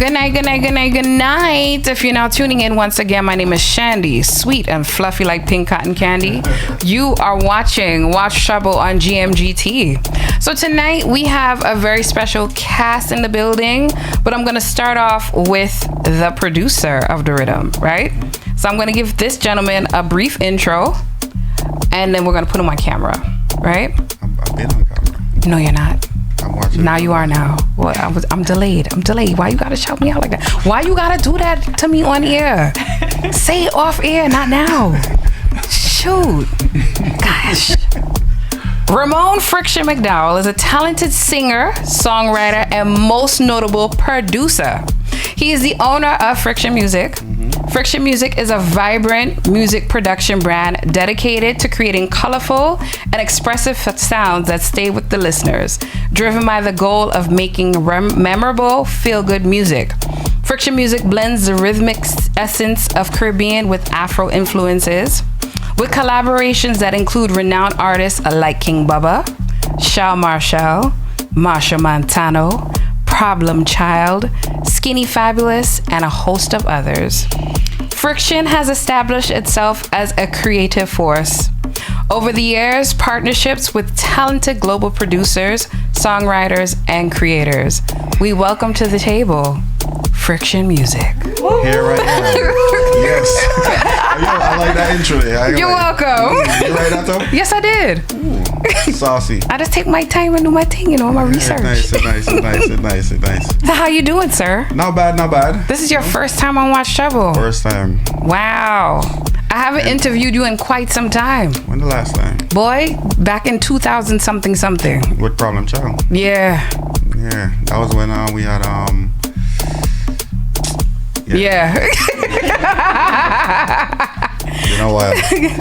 Good night, good night, good night, good night. If you're now tuning in once again, my name is Shandy, sweet and fluffy like pink cotton candy. You are watching Watch Chubble on GMGT. So tonight we have a very special cast in the building, but I'm going to start off with the producer of the rhythm, right? So I'm going to give this gentleman a brief intro, and then we're going to put him on camera, right? I've been on camera. No, you're not. I'm watching. Now you are now. Well, I'm delayed. Why you gotta shout me out like that? Why you gotta do that to me on air? Say it off air, not now. Shoot. Gosh. Ramon Frykton McDowell is a talented singer, songwriter, and most notable producer. He is the owner of Frykton Music. Frykton Music is a vibrant music production brand dedicated to creating colorful and expressive sounds that stay with the listeners, driven by the goal of making memorable, feel-good music. Frykton Music blends the rhythmic essence of Caribbean with Afro influences, with collaborations that include renowned artists like King Bubba, Shao Marshall, Marsha Montano, Problem Child, Skinny Fabulous, and a host of others. Frykton has established itself as a creative force. Over the years, partnerships with talented global producers, songwriters, and creators. We welcome to the table, Frykton Music. Here I am. Yes. Yo, I like that intro. You're welcome. You like that, Tom? Yes, I did. Ooh, saucy. I just take my time and do my thing, my research. Nice. So how you doing, sir? Not bad. This is your first time on Watch Chubble. First time. Wow. I haven't interviewed you in quite some time. When the last time? Boy, back in 2000 something. With Problem Child. Yeah. Yeah, that was when we had Yeah. You know what?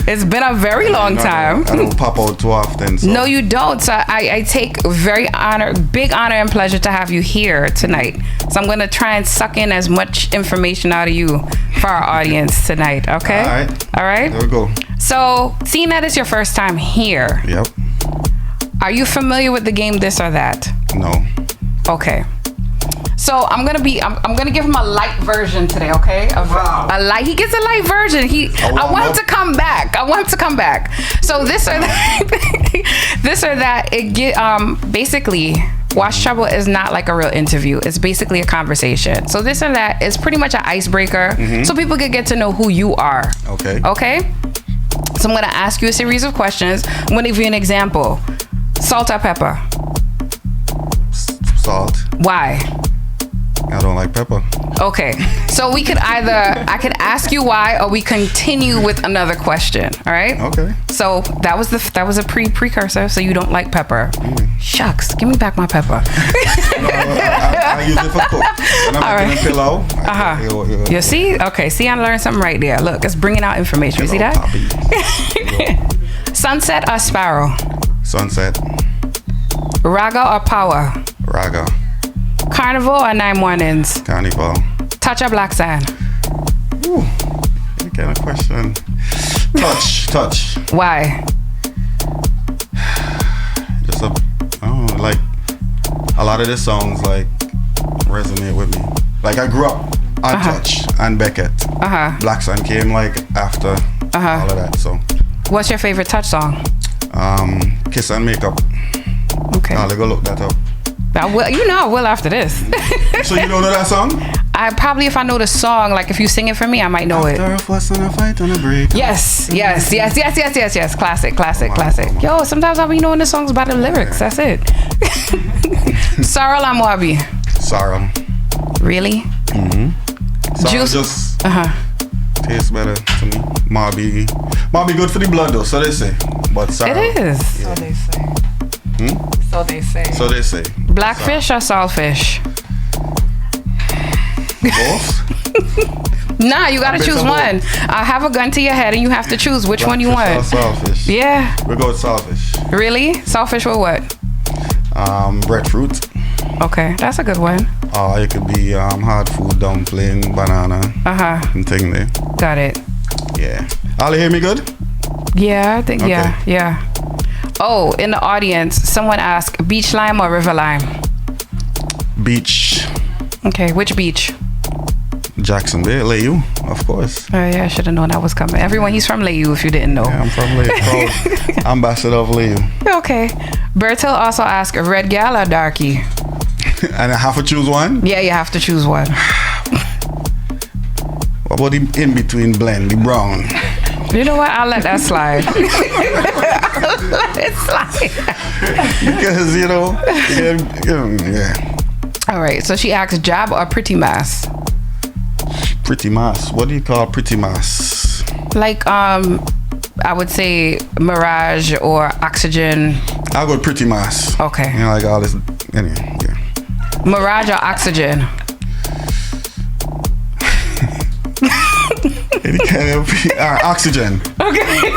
It's been a very long time. I don't pop out too often. So. No, you don't. So I take big honor and pleasure to have you here tonight. So I'm going to try and suck in as much information out of you for our audience tonight. Okay? All right. There we go. So seeing that it's your first time here. Yep. Are you familiar with the game This or That? No. Okay. So I'm gonna give him a light version today, okay? Wow. A light. He gets a light version. I want him to come back. So this or that. It get basically. Watch Chubble is not like a real interview. It's basically a conversation. So this or that is pretty much an icebreaker, so people can get to know who you are. Okay. Okay. So I'm gonna ask you a series of questions. I'm gonna give you an example. Salt or pepper? Salt. Why? I don't like pepper. Okay, so I could ask you why, or we continue with another question. All right. Okay. So that was a precursor. So you don't like pepper? Shucks, give me back my pepper. I use it for cook. When I'm making a pillow. You see? Okay. See, I learned something right there. Look, it's bringing out information. You see that? Sunset or sparrow? Sunset. Raga or power? Raga. Carnival or 9 mornings? Carnival. Touch or black sand? Ooh, what kind of question? Touch. Why? Just like a lot of the songs like resonate with me. Like I grew up on Touch and Beckett. Black Sand came like after all of that. So. What's your favorite Touch song? Kiss and Makeup. Okay. I'll go look that up. I will after this. So you don't know that song? If I know the song, like if you sing it for me, I might know After it. a fuss and a fight and a break. Yes. Classic. Yo, sometimes I'll be knowing the songs by the lyrics. That's it. Sorrel or Moabi? Sorrel. Really? Sorrel Juice. Just tastes better to me. Moabi good for the blood though, so they say. But sorrel. It is. So they say. So they say. Blackfish or saltfish? Both? Nah, you gotta choose one. I have a gun to your head and you have to choose which one you want. Saltfish. Yeah. We go with saltfish. Really? Saltfish with what? Breadfruit. Okay, that's a good one. It could be hard food, dumpling, banana. And thing there. Got it. Yeah. All you hear me good? Yeah, I think Okay. yeah. Oh, in the audience, someone asked beach lime or river lime? Beach. Okay, which beach? Jackson Bay, Layu, of course. Oh yeah, I should have known that was coming. Everyone, he's from Layu if you didn't know. Yeah, I'm from Layu. Proud ambassador of Layu. Okay. Bertil also asked, red gal or darky? And I have to choose one? Yeah, you have to choose one. What about the in-between blend, the brown? You know what? I'll let that slide. Let it slide. Because, you know, yeah. All right, so she asked, jab or pretty mass? Pretty mass. What do you call pretty mass? Like, I would say Mirage or Oxygen. I'll go pretty mass. Okay. You know, like all this, anyway, yeah. Mirage or Oxygen? Any kind of Oxygen. Okay.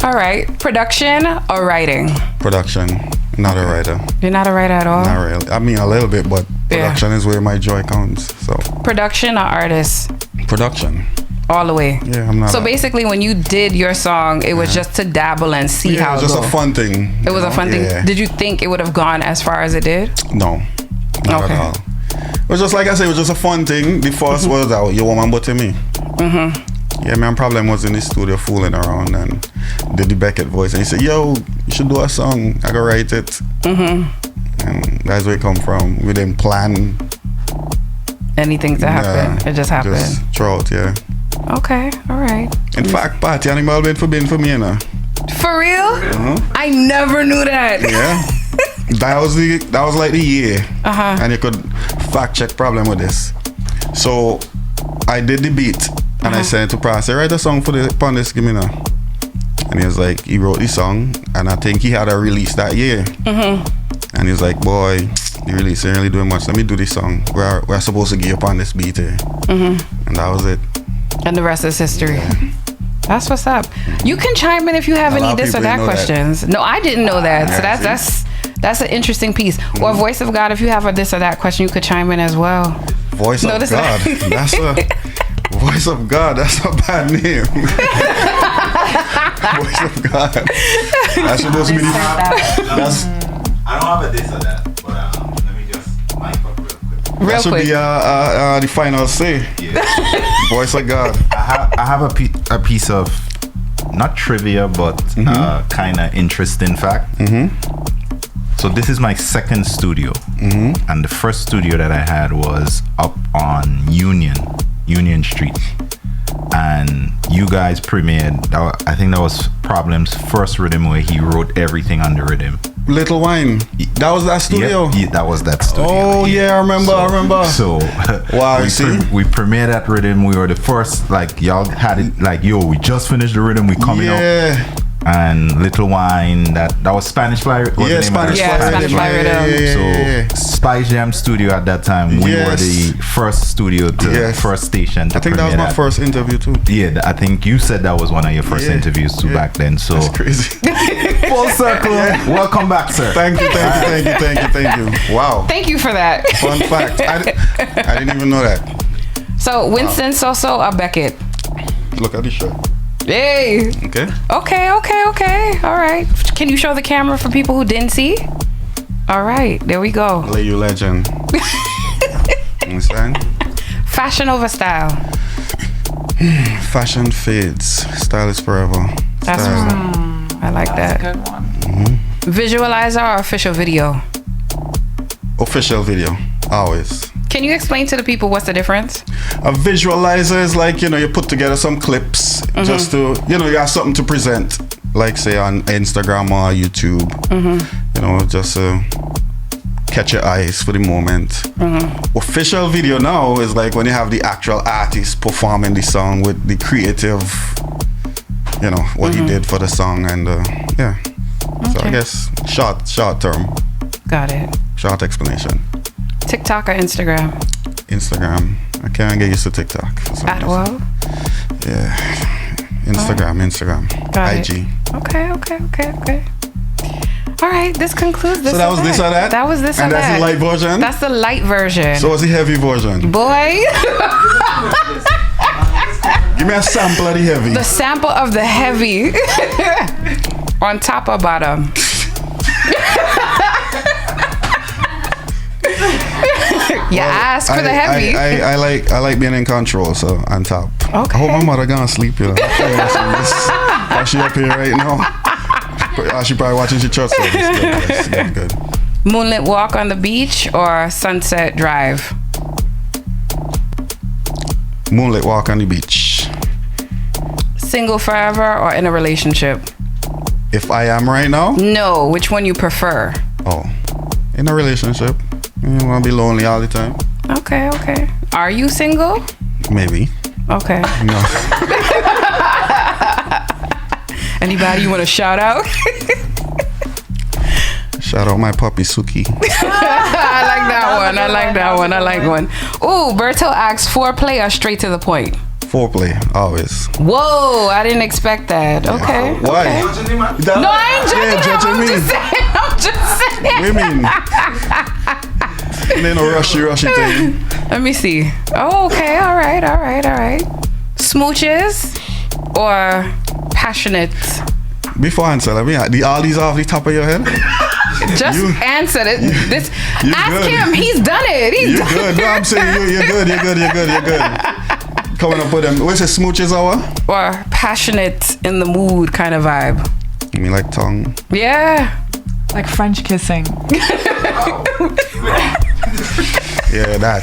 All right. Production or writing? Production. Not a writer. You're not a writer at all? Not really. I mean, a little bit, but production is where my joy comes. So. Production or artist? Production. All the way. Yeah, I'm not. So basically, when you did your song, it was just to dabble and see how it was. Just a fun thing. It was a fun thing. Did you think it would have gone as far as it did? No, not at all. It was just like I said. It was just a fun thing. The first was out. Your woman but to me. Yeah, man. Problem was in the studio fooling around and did the Beckett voice, and he said, "Yo, you should do a song. I go write it." And that's where it come from. We didn't plan anything to happen. It just happened. Just throw it, yeah. Okay, all right. In fact, Party Animal been for me, you know. For real? I never knew that. Yeah. That was like the year. And you could fact check problem with this. So I did the beat and I sent it to Pratt. I said, write a song for upon this, give me now. And he was like, he wrote the song and I think he had a release that year. And he was like, boy, the release ain't really doing much. Let me do this song. We're supposed to give up on this beat here. And that was it. And the rest is history. Yeah. That's what's up. You can chime in if you have any this or that questions. No, I didn't know that. So that's an interesting piece. Or Voice of God, if you have a this or that question, you could chime in as well. Voice of God. That's a Voice of God. That's a bad name. Voice of God. That's supposed to be that's. I don't have a this or that, but let me just mic up real quick. That should be the final say. Yeah. Voice of God. I have a piece of not trivia, but kind of interesting fact. So this is my second studio, and the first studio that I had was up on Union Street, and you guys premiered. I think that was Problem's first rhythm where he wrote everything on the rhythm. Little Wine. That was that studio? Yeah, that was that studio. Oh, yeah, I remember. So, wow, we premiered that rhythm. We were the first, like, y'all had it, like, yo, we just finished the rhythm, we coming out. And Little Wine, that was Spanish Fly. Spanish Fly Rhythm. So, Spice Jam Studio at that time, we were the first studio first station to I think that was my first interview too. Yeah, I think you said that was one of your first interviews too back then. So that's crazy. Full circle. Welcome back, sir. Thank you. Wow. Thank you for that. Fun fact. I didn't even know that. So Winston Soso or Beckett? Look at this shirt. Hey. Okay. All right. Can you show the camera for people who didn't see? All right. There we go. Lay you legend. Understand? Fashion over style. Fashion fades. Style is forever. That's I like that. That's a good one. Visualizer or official video? Official video. Always. Can you explain to the people what's the difference? A visualizer is like, you put together some clips just to, you have something to present, like say on Instagram or YouTube, just catch your eyes for the moment. Official video now is like when you have the actual artist performing the song with the creative, what he did for the song and So I guess short term. Got it. Short explanation. TikTok or Instagram? Instagram. I can't get used to TikTok. At all? Yeah. Instagram. Got IG. It. Okay. All right, this concludes this. So that was this or that? That was this and or that. And that's the light version? That's the light version. So what's the heavy version? Boy. Give me a sample of the heavy. The sample of the heavy. On top or bottom? You ask for the heavy. I like being in control, so on top. Okay. I hope my mother gonna sleep, you know. Why she up here right now? She probably watching she church service. Yes, good. Moonlit walk on the beach or sunset drive? Moonlit walk on the beach. Single forever or in a relationship? If I am right now? No, which one you prefer? Oh, in a relationship. You wanna be lonely all the time? Okay. Are you single? Maybe. Okay. No. Anybody you want to shout out? Shout out my puppy Suki. I like that one. Ooh, Berto asks foreplay or straight to the point? Foreplay, always. Whoa, I didn't expect that. Okay. Why? Okay. No, I ain't judging him. I'm just saying. What do you mean? No rushy thing. Let me see. Oh, okay. All right. Smooches or passionate? Before I answer, let me all these off the top of your head. Just answer it. Ask good. him. He's done it. You're good. No, I'm saying you're good. Coming up with them. What's it, smooches hour? Or passionate in the mood kind of vibe? You mean like tongue? Yeah. Like French kissing. Yeah, that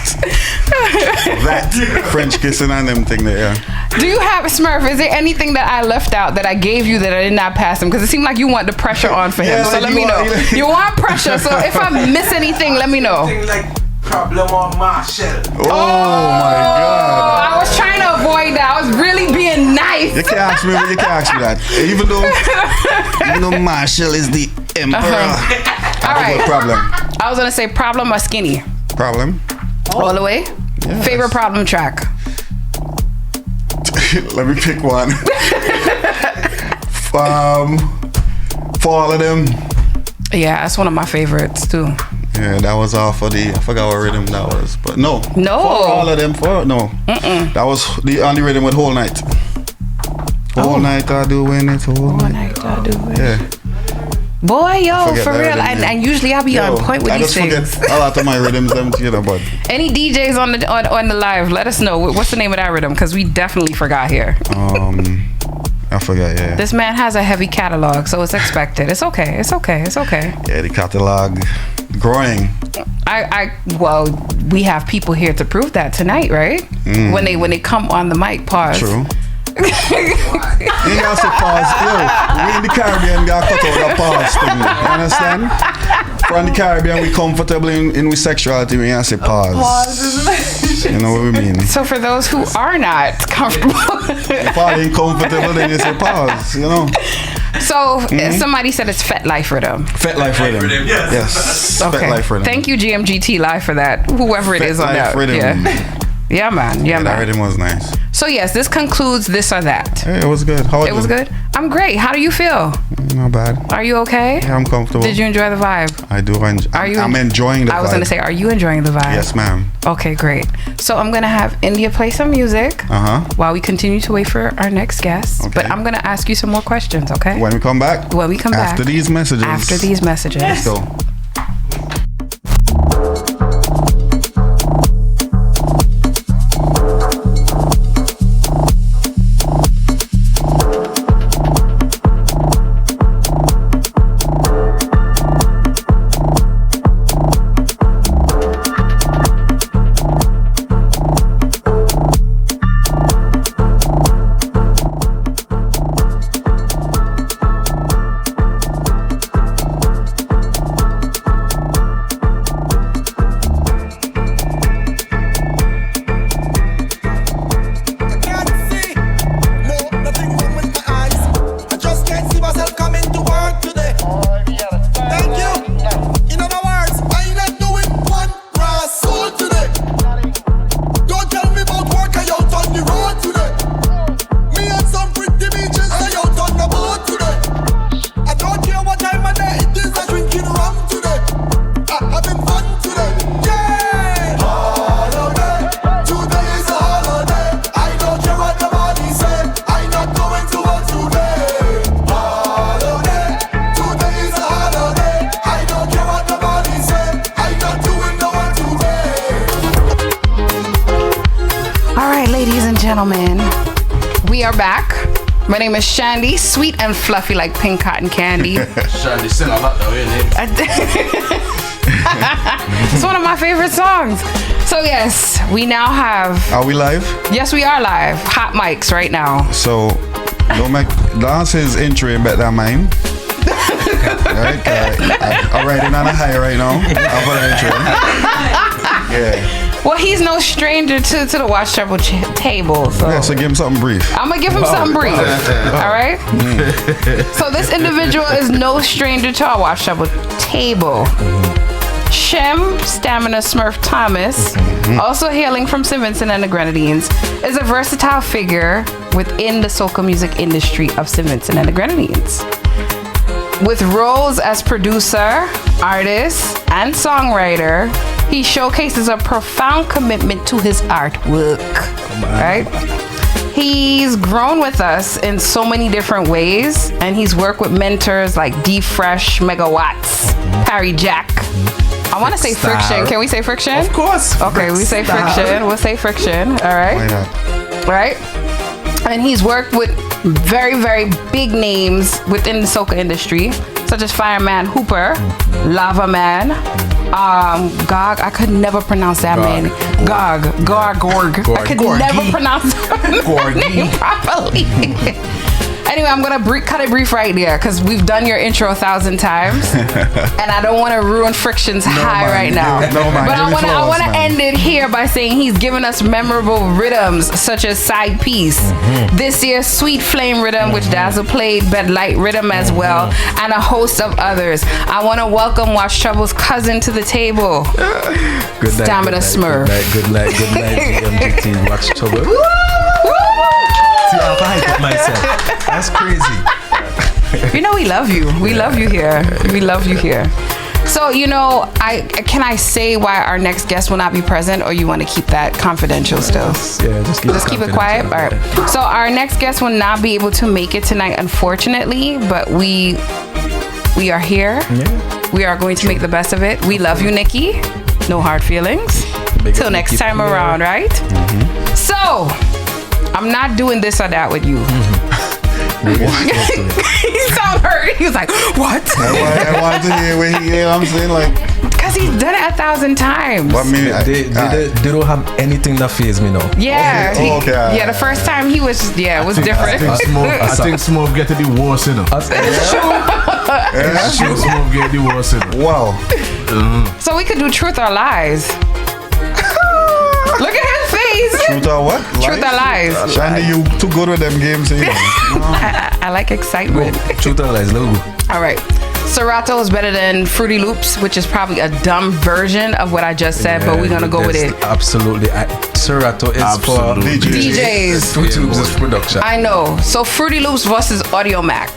French kissing and them thing there. Yeah. Do you have Smurf? Is there anything that I left out that I gave you that I did not pass him? Because it seemed like you want the pressure on for him. Yeah, So like let me know. You want pressure. So if I miss anything, let me know. Like problem on Marshall. Oh my God. I was trying to avoid that. I was really being nice. You can't ask me that. Even though Marshall is the emperor. All right. Problem. I was gonna say problem or skinny. Problem. All the way. Yes. Favorite problem track. Let me pick one. For all of them. Yeah, that's one of my favorites too. Yeah, that was all for I forgot what rhythm that was, but no. For all of them, that was the only rhythm with Whole Night. Whole night I doing it, whole night I do it. Yeah. Boy, yo, Forget for that real. rhythm, And usually I'll be on point with I these just things. forget a lot of my rhythms, but Any DJs on the live, let us know. What's the name of that rhythm? Because we definitely forgot here. I forgot, yeah. This man has a heavy catalog, so it's expected. It's okay. Yeah, the catalog growing. Well, we have people here to prove that tonight, right? When they come on the mic, pause. True. You gotta say pause. Yo, we in the Caribbean gotta cut out the pause thing. You understand? From the Caribbean, we comfortable in with sexuality. We gotta say pause. You know what we mean? So for those who are not comfortable, If I ain't comfortable, then you say pause. You know. so somebody said it's Fet Life Rhythm. Fet Life Rhythm. Yes. Okay. Fet Life Rhythm. Thank you, GMGT.LIVE, for that. Whoever it Fet is on Life that. Rhythm. Yeah, man. That rhythm was nice. So yes, this concludes this or that. Hey, it was good. How It was good. I'm great. How do you feel? Not bad. Are you okay? Yeah, I'm comfortable. Did you enjoy the vibe? I do. I'm enjoying the vibe. I was gonna say, are you enjoying the vibe? Yes, ma'am. Okay, great. So I'm gonna have India play some music while we continue to wait for our next guest. Okay. But I'm gonna ask you some more questions, okay? When we come back. After these messages. Let's go. gentlemen, we are back. My name is Shandy, sweet and fluffy like pink cotton candy. Shandy, sing a lot though, It's one of my favorite songs. So yes, we now have... Are we live? Yes, we are live. Hot mics right now. So, don't make Dance's intro better than mine. Right? I'm riding on a high right now. I'll put an intro. Yeah. Well, he's no stranger to the Watch Chubble table. So. Yeah, so give him something brief. I'm going to give him something brief. All right? So this individual is no stranger to our Watch Chubble table. Shem Stamina Smurf Thomas, also hailing from St. Vincent and the Grenadines, is a versatile figure within the soca music industry of St. Vincent and the Grenadines. With roles as producer, artist, and songwriter, he showcases a profound commitment to his artwork. Right? He's grown with us in so many different ways, and he's worked with mentors like D Fresh, Megawatts, Harry Jack. I want to say Frykton. Can we say Frykton? Of course. Okay, we say Frykton. We'll say Frykton. All right. Why not? Right? And he's worked with very, very big names within the soca industry, such as Fireman Hooper, Lava Man, Gog. I could never pronounce that man. Gorg. I could never pronounce that name properly. Anyway, I'm gonna cut it brief right there because we've done your intro 1,000 times, and I don't want to ruin Frykton's high right now. But I want to end it here by saying he's given us memorable rhythms such as Side Piece, this year's Sweet Flame rhythm, which Dazzle played, Bed Light rhythm as well, and a host of others. I want to welcome Watch Chubble's cousin to the table, Stamina Smurf. Good night, GMGT, Watch Chubble. See, I'll hype it myself. That's crazy. You know we love you. We love you here. We love you here. So, you know, can I say why our next guest will not be present, or you want to keep that confidential still? Yeah, just keep it quiet. All right. So our next guest will not be able to make it tonight, unfortunately, but we are here. Yeah. We are going to make the best of it. We love you, Nikki. No hard feelings. Till next time around, right? So, I'm not doing this or that with you. He sounded hurt. He was like, what? I wanted to hear what he I'm saying, like... Because he's done it 1,000 times. But they don't have anything that fazes me now. Yeah. Okay. Yeah, the first time he was, it was different. I think Smurf get the worst, you know. It's true. Smurf get the worst, you know. Wow. So we could do truth or lies. Look at his face. Truth or what? Truth or lies. Shandy, you too good with them games. I like excitement. Truth or lies, logo. All right. Serato is better than Fruity Loops, which is probably a dumb version of what I just said, but we're going to go with it. Absolutely. Serato is for DJs. Fruity Loops is production. I know. So Fruity Loops versus Audio Mac.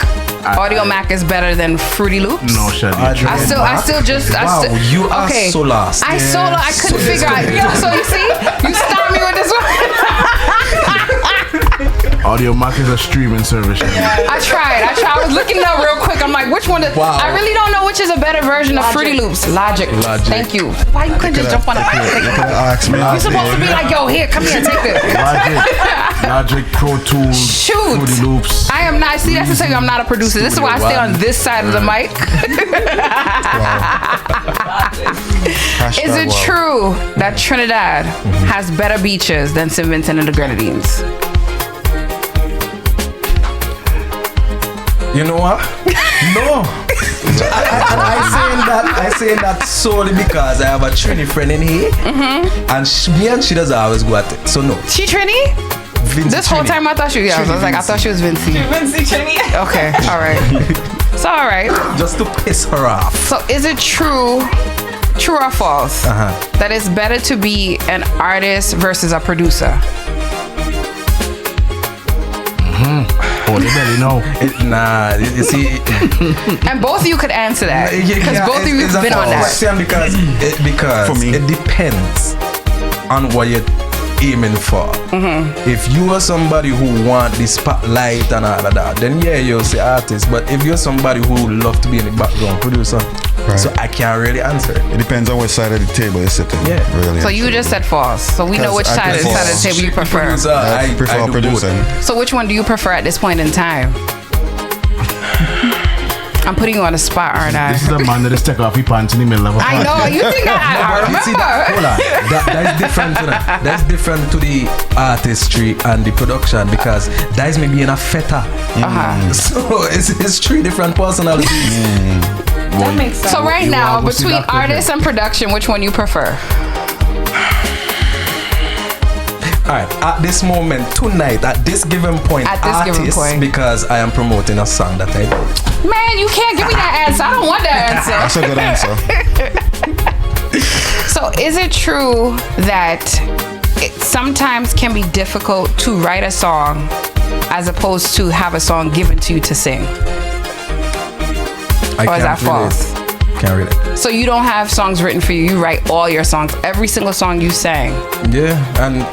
Audio Mac is better than Fruity Loops. No, Shandy. Wow, you are so lost. I couldn't figure out. So you see, you stopped me with this one. Audio Mac is a streaming service. I tried. I was looking up real quick. I'm like, which one? I really don't know which is a better version of Fruity Loops. Logic. Thank you. Why you couldn't just jump on the mic and take it? You're supposed to be like, yo, here, come here, take it. Logic, Pro Tools, Shoot. Fruity Loops. I am not. See, that's to tell you, I'm not a producer. This is why I stay on this side of the mic. Is it true that Trinidad has better beaches than St. Vincent and the Grenadines? You know what? No. I saying that solely because I have a Trini friend in here, and she doesn't always go at it. So no. She Trini? Vinci this whole Trini. time I thought she. Yeah, I was like, I thought she was Vinci. Vinci Trini. Okay, all right. So all right. Just to piss her off. So is it true or false that it's better to be an artist versus a producer? Oh, they barely know. You see. And both of you could answer that because both of you have been on that. Because for me, it depends on what you're aiming for. If you are somebody who want the spotlight and all of that, then yeah, you'll say artist. But if you're somebody who love to be in the background, producer, Right. So I can't really answer it. It depends on which side of the table you're sitting. Yeah. Really. So you just said false. So we know which side of the table you prefer. Producer, I prefer do producing. both. So which one do you prefer at this point in time? I'm putting you on the spot, aren't I? This is a man that just take off his pants in the middle of a I party. know. You think I You see that? Hold remember? on. That is different. That's different to the artistry and the production because that is maybe in a feta. So it's three different personalities. That makes sense. So right You now, are go see between Dr. artist and production, which one you prefer? All right. At this moment, tonight, at this given point, At this given artist, point. because I am promoting a song that I do. Man, you can't give me that answer. I don't want that That's answer. a good answer. So is it true that it sometimes can be difficult to write a song as opposed to have a song given to you to sing? Or is that false? Can't relate. So you don't have songs written for you. You write all your songs. Every single song you sang. Yeah, and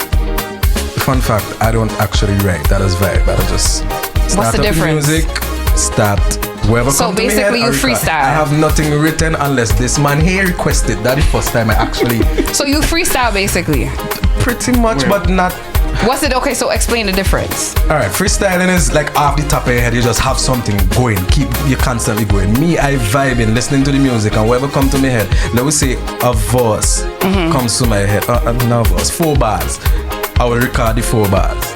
fun fact, I don't actually write. That is vibe. I just start the up difference? music, start wherever So come to me basically head, you I record. freestyle. I have nothing written unless this man here requested. That's the first time I actually So you freestyle basically. pretty much, but not. What's it? Okay, so explain the difference. All right, freestyling is like off the top of your head. You just have something going, keep you constantly going. Me, I vibing, listening to the music, and whatever come to my head. Let me say a verse comes to my head. No verse, 4 bars. I will record the 4 bars.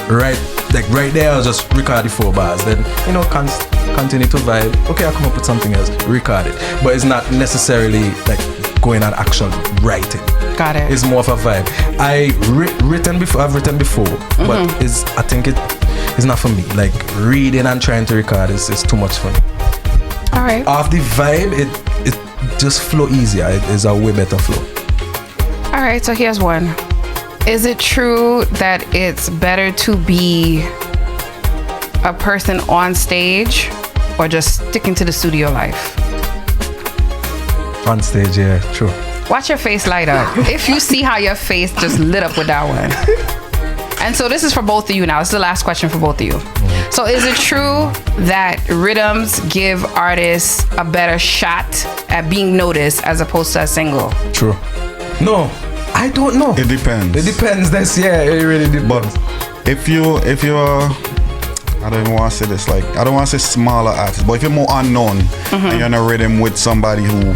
Right, like right there, I'll just record the 4 bars. Then continue to vibe. Okay, I'll come up with something else, record it. But it's not necessarily like going on actual writing. Got it. It's more of a vibe. I've written before, but I think it's not for me. Like reading and trying to record is too much for me. All right. Off the vibe, it just flow easier. It is a way better flow. All right, so here's one. Is it true that it's better to be a person on stage or just sticking to the studio life? On stage, yeah, true. Watch your face light up. If you see how your face just lit up with that one. And so this is for both of you now. This is the last question for both of you. So is it true that rhythms give artists a better shot at being noticed as opposed to a single? True. No, I don't know. It depends. It depends. It really depends. But if you're I don't even want to say this, like I don't want to say smaller artists, but if you're more unknown and you're in a rhythm with somebody who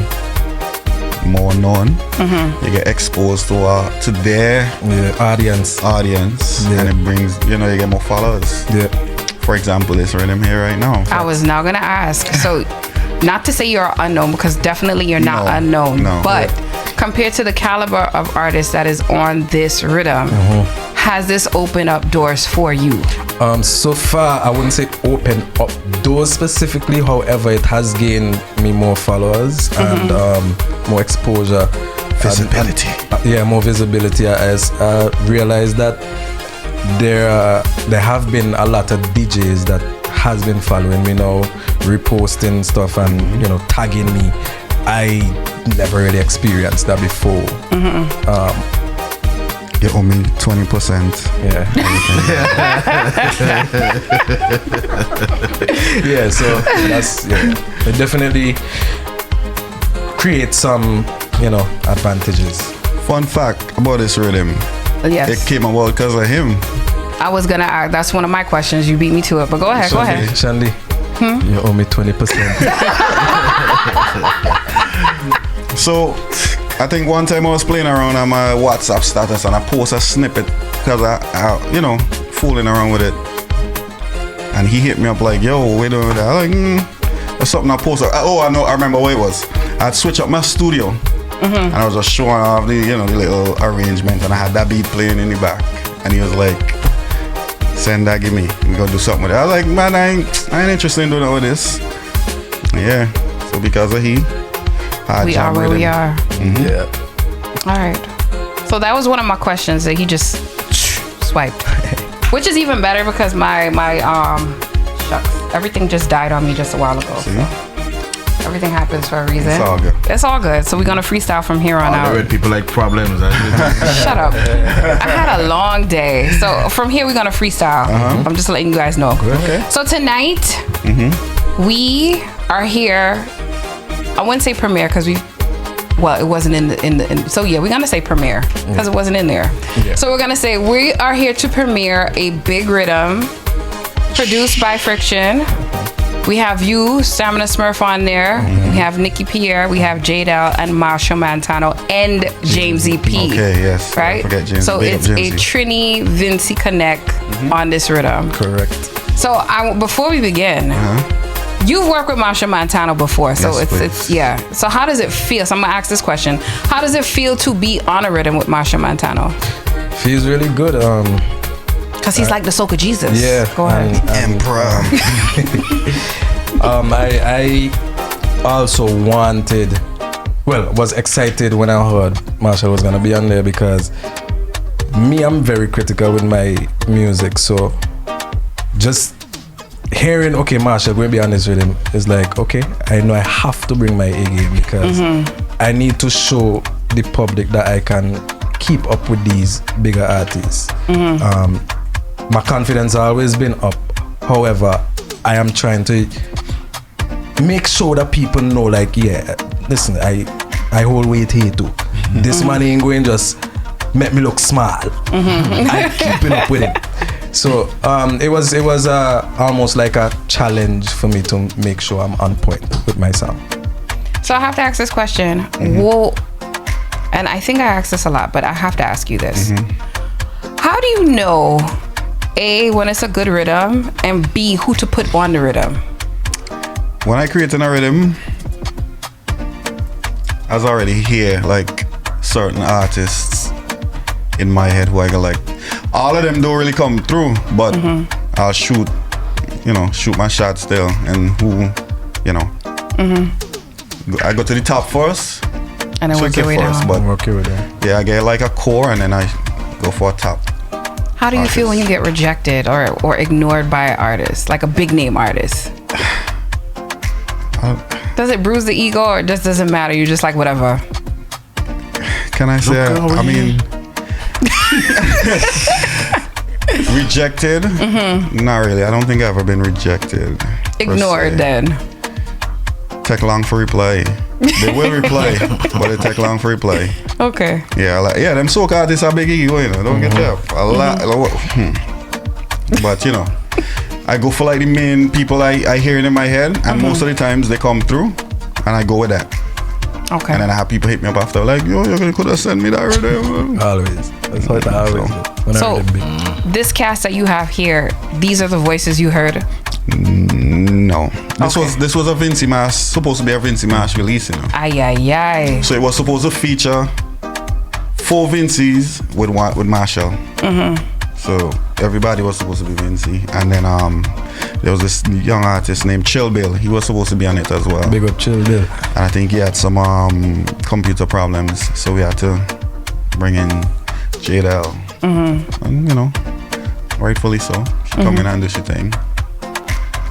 more known, you get exposed to their audience, and it brings, you get more followers. Yeah. For example, this rhythm here right now. I was now gonna ask. So, not to say you're unknown, because definitely you're not unknown. No. But compared to the caliber of artists that is on this rhythm, has this opened up doors for you? So far, I wouldn't say open up doors specifically. However, it has gained me more followers and more exposure. Visibility. More visibility. As I realized that there have been a lot of DJs that has been following me now, reposting stuff and tagging me. I never really experienced that before. You owe me 20%. Yeah, so that's it definitely creates some advantages. Fun fact about this rhythm. Yes. It came about because of him. I was gonna ask. That's one of my questions. You beat me to it, but go ahead. Shandy, you owe me 20%. So, I think one time I was playing around on my WhatsApp status and I post a snippet because I fooling around with it. And he hit me up like, yo, we doing that. I'm like, there's something I posted. I remember what it was. I'd switch up my studio. And I was just showing off the little arrangement, and I had that beat playing in the back. And he was like, send that, give me. We gonna do something with it. I was like, man, I ain't interested in doing all of this. Yeah. So because of he, we are where we are. Yeah. All right. So that was one of my questions that he just swiped, which is even better because my everything just died on me just a while ago. So everything happens for a reason. It's all good. It's all good. So we're gonna freestyle from here on I out. read people like problems. Shut up. I had a long day. So from here we're gonna freestyle. I'm just letting you guys know. Okay. So tonight we are here I wouldn't say premiere because it wasn't in the so yeah, we're gonna say premiere because it wasn't in there. Yeah. So we're gonna say we are here to premiere a big rhythm produced by Frykton. We have you, Stamina Smurf on there. We have Nikki Pierre, we have J.Del and Marshall Montano and James EP. Okay, yes. Right? Forget James. So Big it's up a Jamesy. Trini Vinci connect on this rhythm. Correct. So before we begin, you've worked with Marshall Montano before, so Yes, it's yeah. So how does it feel? So I'm gonna ask this question: how does it feel to be on a rhythm with Marshall Montano? Feels really good. Because he's like the soul of Jesus. Yeah. Go ahead. Emperor. I also was excited when I heard Marshall was gonna be on there because I'm very critical with my music, so just hearing Marshall going to be on this rhythm is like, okay, I know I have to bring my A game because I need to show the public that I can keep up with these bigger artists. My confidence has always been up. However, I am trying to make sure that people know, like, yeah, listen, I hold weight here too. This man ain't going just make me look small. I'm keeping up with him. So it was almost like a challenge for me to make sure I'm on point with my sound. So I have to ask this question. Well, and I think I ask this a lot, but I have to ask you this. How do you know, A, when it's a good rhythm, and B, who to put on the rhythm? When I create a rhythm, I was already here, like certain artists in my head who I go like, all of them don't really come through, but I'll shoot my shot still, and who, I go to the top first, And then work your way down. but I'm okay with that. yeah, I get like a core, and then I go for a top. How do you feel when you get rejected or ignored by an artist, like a big name artist? Does it bruise the ego, or just doesn't matter? You're just like, whatever. Can I say? I mean, rejected? Not really. I don't think I've ever been rejected. per Ignored se. then. Take long for reply. They will reply, but it take long for reply. Okay. Yeah, them soca artists are big ego, Don't get that. A lot. But I go for like the main people I hear in my head, and most of the times they come through, and I go with that. Okay. And then I have people hit me up after, like, yo, you could have sent me that rhythm. Always. That's how it always is. When So, I'm really big. this cast that you have here, these are the voices you heard? No. Okay. This was a Vinci Mash, supposed to be a Vinci Mash release, Ay. So it was supposed to feature 4 Vincies with Marshall. So everybody was supposed to be Vinci. And then there was this young artist named Chubble. He was supposed to be on it as well. Big up Chill Bill. And I think he had some computer problems, so we had to bring in J.Del. And rightfully so. She come in and do she thing.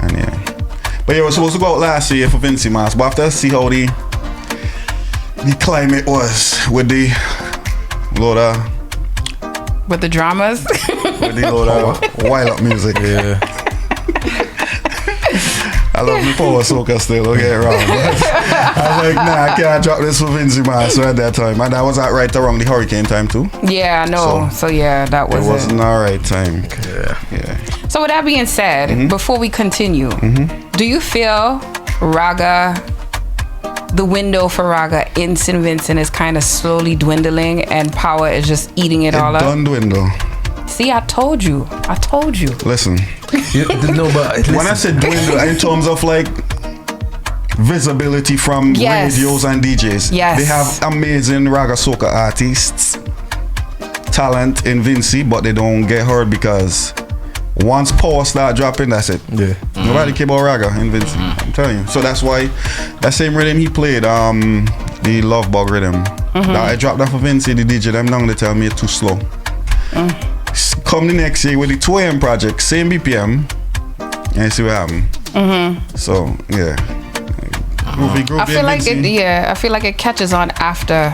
And yeah. But yeah, we were supposed to go out last year for Vinci Mass, but after I see how the climate was with the load of With the dramas? wild up music. Yeah. I love the power soca still, don't get it wrong. But I was like, nah, I can't drop this for Vinci Mass at that time. And that was right around the hurricane time too. Yeah, no. So yeah, that was It wasn't the right time. Yeah. So with that being said, before we continue, do you feel the window for Raga in St. Vincent is kind of slowly dwindling and Power is just eating it all up? Done dwindle. See, I told you. Listen. When I said dwindle, in terms of like visibility from radios and DJs, they have amazing Raga Soca artists, talent in Vinci, but they don't get heard because once Power start dropping, that's it. Yeah. Nobody care about Raga in Vinci. I'm telling you. So that's why that same rhythm he played, the Love Bug rhythm. That I dropped that for Vinci, the DJ them down, they tell me it's too slow. Come the next year with the 2 AM project, same BPM, and see what happens. So yeah. Groovy I feel like I feel like it catches on after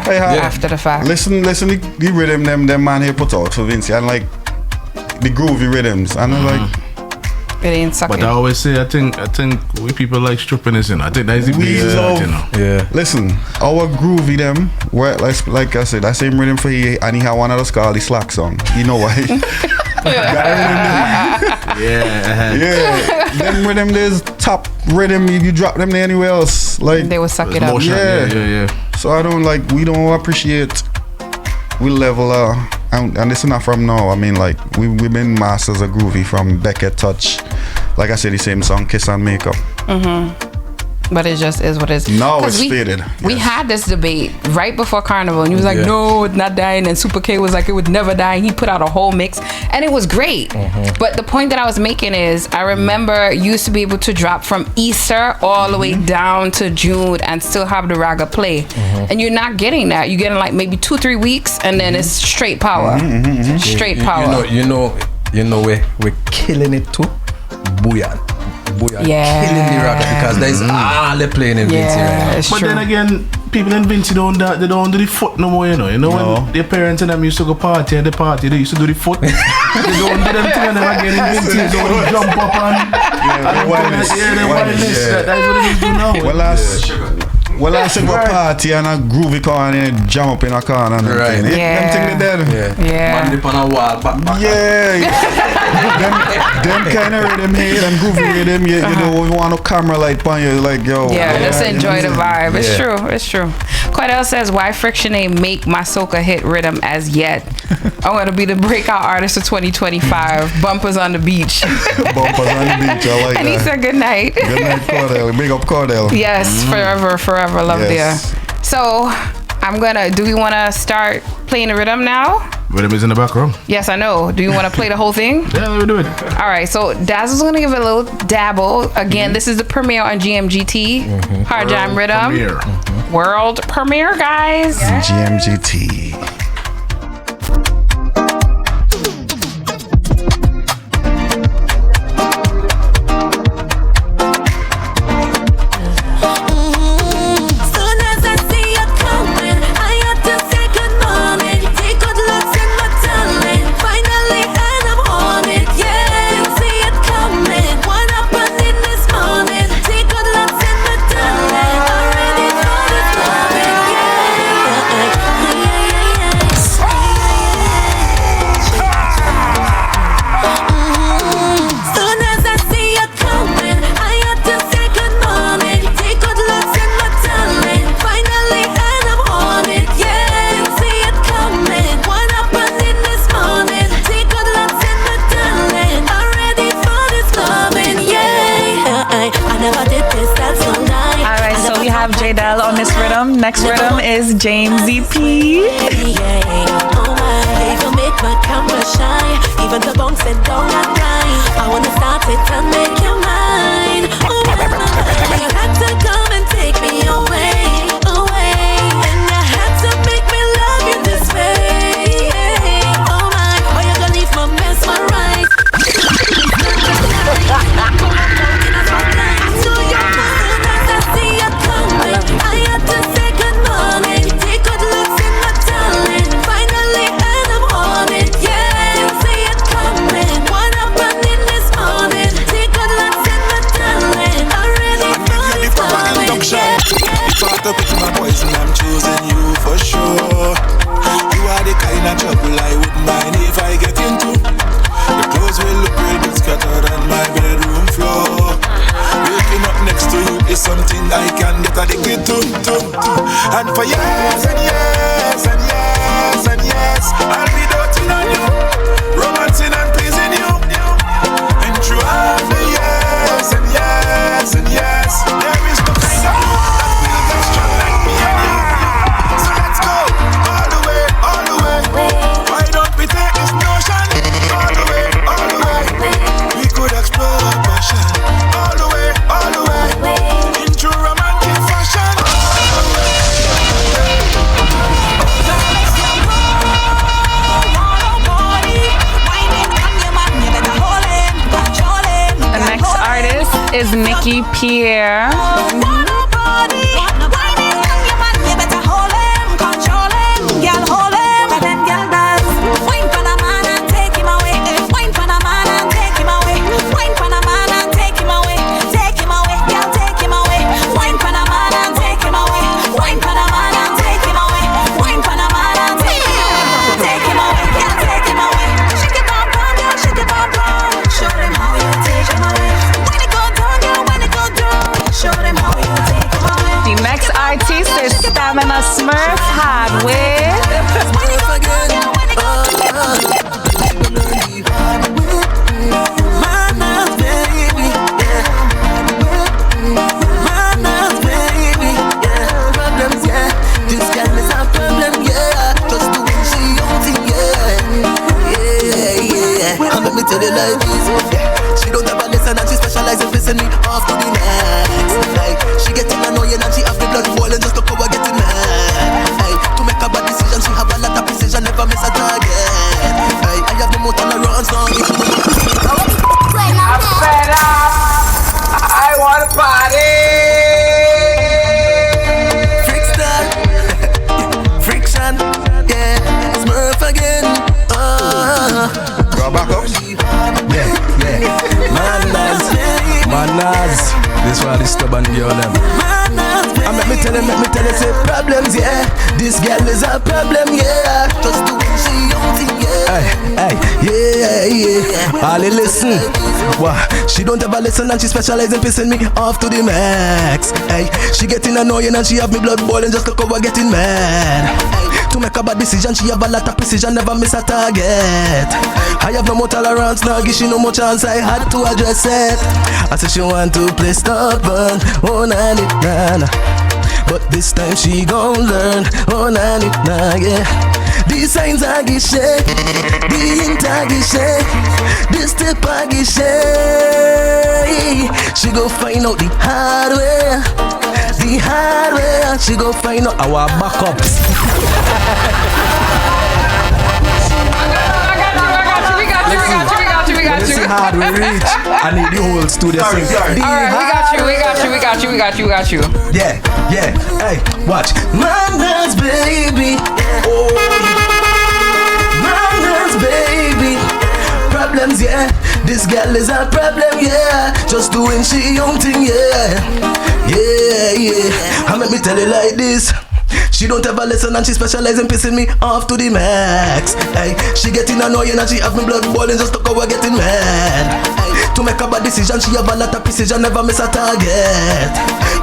the fact. Listen the rhythm them man here put out for Vinci, and like the groovy rhythms, and I'm like, It ain't sucking. But I always say, I think we people like strippiness, you know. I think that's the We biggest love, you know. Yeah. Listen, our groovy them, where like I said, I same rhythm for you, and he had one of those called the slack song. You know why? Yeah. Them rhythm, there's top rhythm. You drop them there anywhere else, like They will suck it up. Motion, yeah. So we don't appreciate. We level and this is not from now. I mean, like we've been masters of groovy from Beckett Touch. Like I said, the same song, Kiss and Makeup. But it just is what it is. No, 'Cause it's faded. We Yes. had this debate right before Carnival, and he was like, "No, it's not dying." And Super K was like, "It would never die." And he put out a whole mix, and it was great. But the point that I was making is, I remember you used to be able to drop from Easter all the way down to June and still have the ragga play, and you're not getting that. You're getting like maybe 2-3 weeks, and then it's straight power, straight power. You know, we're killing it too. Booyah. Yeah. Killing the ragga because there's all they playing in Vinci right now. It's But true. then again, people in Vinci they don't do the foot no more, you know. You know No. when their parents and them used to go party and the party, they used to do the foot. They don't do them thing and never get in Vinci. They don't jump up and the wireless. the wireless. Yeah. That's what it is do now. Well, I said go party and a groovy corner and jump up in a corner and Right. everything. Yeah. Them thing they dead. Yeah. Man, dip on a wall, back. Yeah. them kind of rhythm here, them groovy rhythm, you know, we want a camera light on you, like, yo. Yeah, just enjoy the vibe. It's Yeah. true. It's true. Cordell says, "Why Frykton ain't make my soca hit rhythm as yet? I want to be the breakout artist of 2025. Bumpers on the beach." Bumpers on the beach, I like And he that. said, "Good night." Good night, Cordell. Big up Cordell. Yes, forever, love Yes. dear. So do we want to start playing the rhythm now? Rhythm is in the back row. Yes, I know. Do you want to play the whole thing? Yeah, let me do it. All right, so Dazzle's gonna give it a little dabble. Again, this is the premiere on GMGT. Hard Jam Rhythm. Premiere. World premiere, guys. GMGT. Soon as I see you coming, I have to say good morning. Take good looks in my talent. Finally, and I'm on it. Yeah, you see it coming. What happened in this morning? Take good looks in my talent. Already for this loving. Soon as I see you coming, I have to say good morning. Take good looks in my talent. Finally, and I'm on it. Yeah, you see it coming. What happened in this morning? Take good looks in my talent. I'm ready for this loving. Yeah, I never did this. That's so nice. All right, so we have J-Del on this rhythm. Next rhythm is James EP. Oh my, even make my camera shine. Even the bones and don't not grind. I wanna start it and make you mine. Oh my, you had to come and take me away. And you had to make me love you this way. Oh my, oh you gonna leave my mesmerized. So you as I see you coming, I had to say good morning. Take good looks in my talent. Finally, and I'm on it. Yeah, you see it coming. What happened in this morning? Take good looks in my talent. I'm ready for this moment. Part of it, my poison, I'm choosing you for sure. You are the kind of trouble I wouldn't mind if I get into. The clothes will look real good scattered on my bedroom floor. Waking up next to you is something I can get addicted to. And for years and years and years and years, I'll be doting on you, romancing and pleasing you. And throughout the years and years and years, there is no kind of you that will get strong like me and you. So let's go all the way, all the way. Why don't we take this notion all the way, all the way? We could explore our passion all the way, all the way. In true romantic fashion. The next artist is Nikki Pierre. Wine for the man and take him away. Smurf had with Smurf again. Manners, baby, yeah. Manners, baby, yeah. Problems, yeah. This girl is a problem, yeah. Just doing she own thing, yeah. And let me tell you like this, yeah. She don't have a lesson and she specializes in pissing me off to the max. Like, she getting annoying and she have the blood boiling just to cover getting mad. Like, to make a bad decision, she have a lot of precision, never miss a target. Like, I have no more tolerance, no. I'm fed up. I want to party. Friction, yeah. Smurf again. Go back up. Manners. This one is stubborn girl them. And let me tell you, say problems, yeah. This girl is a problem, yeah. Just doing she own thing, yeah. Yeah. Ali, listen. Wow. She don't ever listen and she specializes in pissing me off to the max. Hey, she getting annoying and she have me blood boiling just to cover getting mad. To make a bad decision, she have a lot of precision, never miss a target. I have no more tolerance, now give she no more chance, I had to address it. I said she want to play stubborn, oh na. But this time she gon' learn, oh na, yeah. These signs are gishe, the int are gishe, this step are gishe. She go find out the hard way. The hard way, she go find out our backups. We got you. When you say hard we reach, I need the whole studio sing. Alright, we got you. Yeah. Hey, watch. Manners, baby. Oh, manners, baby. Problems, yeah. This girl is a problem, yeah. Just doing she own thing, yeah. And let me tell you like this. She don't ever listen and she specializes in pissing me off to the max. Ay, she getting annoying and she have me blood boiling just to cover getting mad. Ay, to make a bad decision, she have a lot of precision, never miss a target.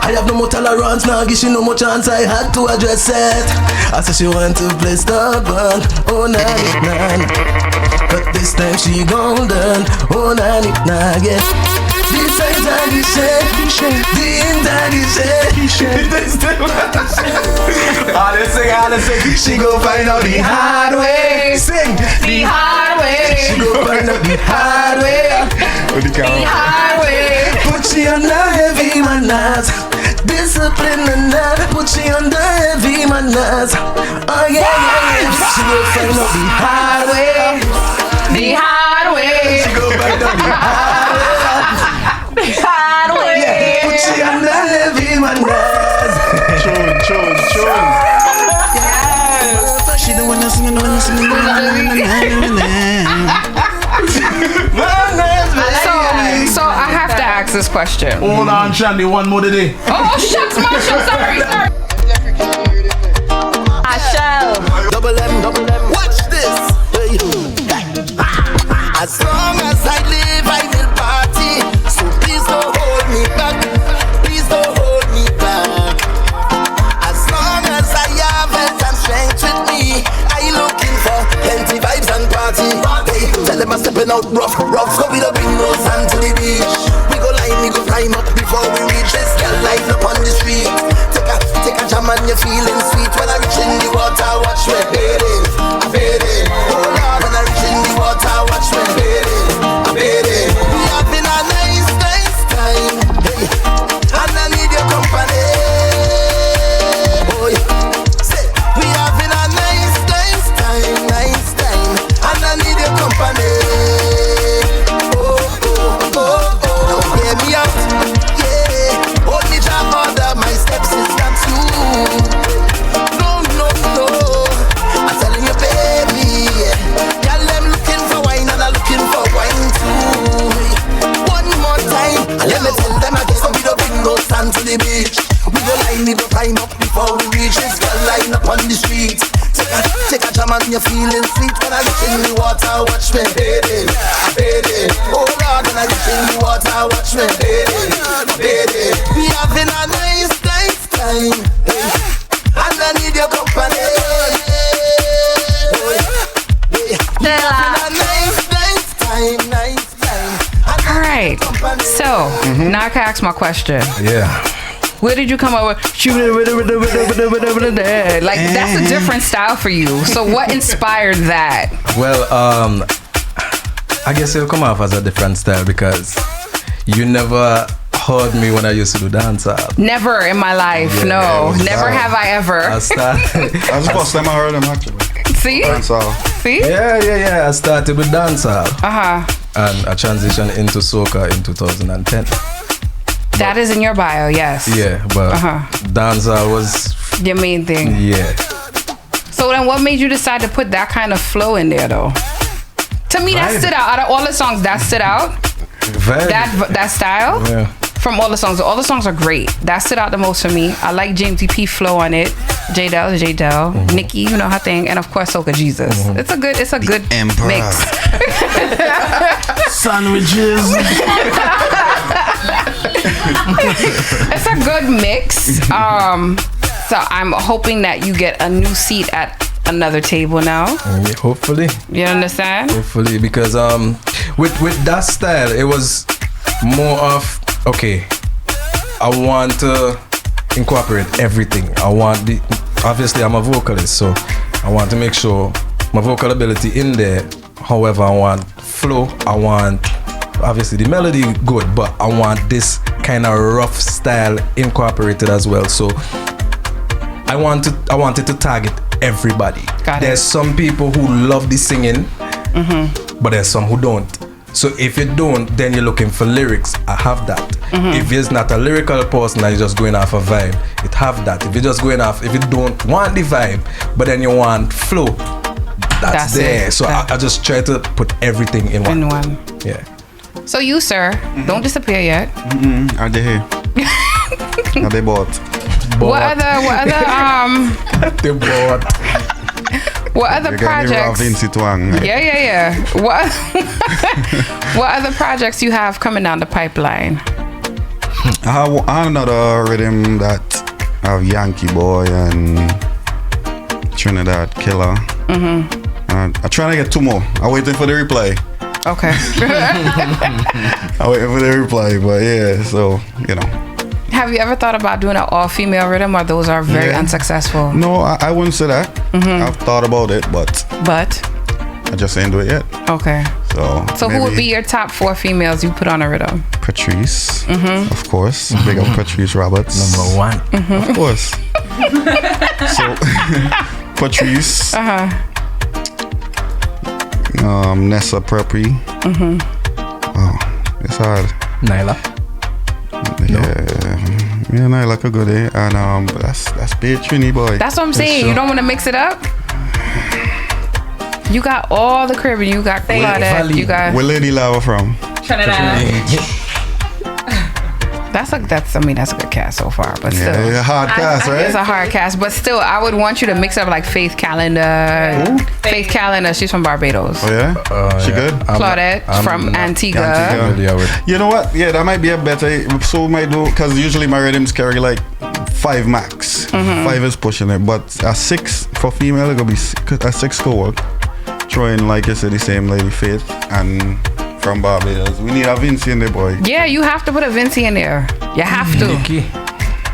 I have no more tolerance, now give she no more chance, I had to address it. I said she want to play stubborn, oh na. But this time she gon' learn, oh na, yeah. This is a gishe, the int a gishe. All they sing, she go find out the hard way. Sing, The hard way. she go find out the hard way. The hard way. Put she under heavy manners, discipline and that. Put she under heavy manners. Oh yeah. She go find out the hard way. The hard way. She go find out the hard way. The hard way. Yeah, put she under heavy manners. Chun. She the one that's singing, So I have to ask this question. Hold on, Shandy, one more today. Oh, shucks, sorry. I shall. Double M. Watch this. As long as I live, I will party. So please don't hold me back. As long as I have health and strength with me, I looking for plenty vibes and party. Hey, tell them I'm stepping out rough. So we don't bring no sand to the beach. We go climb up before we reach this. Girl line up on the street. Take a jam and you're feeling sweet. When I reach in the water, watch me bathing. I'm bathing. Oh Lord, when I reach in the water, watch me bathing. I'm bathing. We having a nice time. Hey, and I need your company. Oh yeah. Say, we having a nice time. And I need your company. Hear me out, yeah. Only job order my steps is not you. No. I'm telling you, baby, yeah. Y'all them looking for wine and I'm looking for wine too. One more time, and let me tell them again. So we don't bring no sand to the beach. We don't line it, climb up before we reach this. Girl line up on the street. Take a jam and you're feeling sweet. When I reach in the water, watch me bathing. Oh Lord, when I reach in the water, watch me bathing. We having a nice time, hey. And I I need your company. Nice time. All right. So now I can ask my question. Yeah. Where did you come up with? Like that's a different style for you. So what inspired that? Well, I guess it'll come off as a different style because you never heard me when I used to do dancehall. Never in my life. Yeah, no, yeah, never have I ever. I started. That's the first time I heard him actually. See? Dancehall. See? Yeah. I started with dancehall. And I transitioned into soca in 2010. That is in your bio, yes. Yeah, but dancehall was your main thing. Yeah. So then what made you decide to put that kind of flow in there though? To me, that stood out. Out of all the songs, that stood out. That style? Yeah. From all the songs are great. That stood out the most for me. I like GMGT flow on it. J-Del, Nikki, you know her thing, and of course Soca Jesus. It's a good mix. Sandwiches. It's a good mix. So I'm hoping that you get a new seat at another table now. Hopefully. You understand? Hopefully, because with that style, it was more of okay. I want to incorporate everything. Obviously I'm a vocalist, so I want to make sure my vocal ability in there. However, I want flow. I want obviously the melody good, but I want this kind of rough style incorporated as well. So I wanted to target everybody. There's some people who love the singing, but there's some who don't. So if you don't, then you're looking for lyrics. I have that. If you're not a lyrical person and you're just going off a vibe, it have that. If you're just going off, if you don't want the vibe, but then you want flow, that's there. So I just try to put everything in one. Yeah. So you, sir, don't disappear yet. Are they here? Are they bought? What other They bought. What other projects? Yeah. What other projects you have coming down the pipeline? I have another rhythm that I have Yankee Boy and Trinidad Killer. I'm trying to get 2 more. I'm waiting for the reply. Okay. I'm waiting for the reply, but yeah, so, you know. Have you ever thought about doing an all-female rhythm, or those are very unsuccessful? No, I wouldn't say that. I've thought about it, but I just ain't do it yet. Okay. So who would be your top 4 females you put on a rhythm? Patrice, of course. Big up Patrice Roberts. Number 1. Of course. So Patrice. Nessa Prepri. Oh, it's hard. Nyla. Yeah, Nyla could go there. And that's big Trini boy. That's what I'm saying. You don't want to mix it up? You got all the Caribbean. You got Claudette. You got. Where Lady Lava from? Trinidad. That's a good cast so far, but still. Yeah, hard cast, right? It's a hard cast, but still, I would want you to mix up like Faith Calendar. Who? Faith Calendar, she's from Barbados. Oh yeah? She good? Claudette from Antigua. You know what? Yeah, that might be a better. So we might do, because usually my rhythms carry like 5 max. 5 is pushing it, but a 6 for female, it gonna be a 6 could work. Throwing, like you said, the same lady Faith and from Barbados. We need a Vinci in there, boy. Yeah, you have to put a Vinci in there. You have to.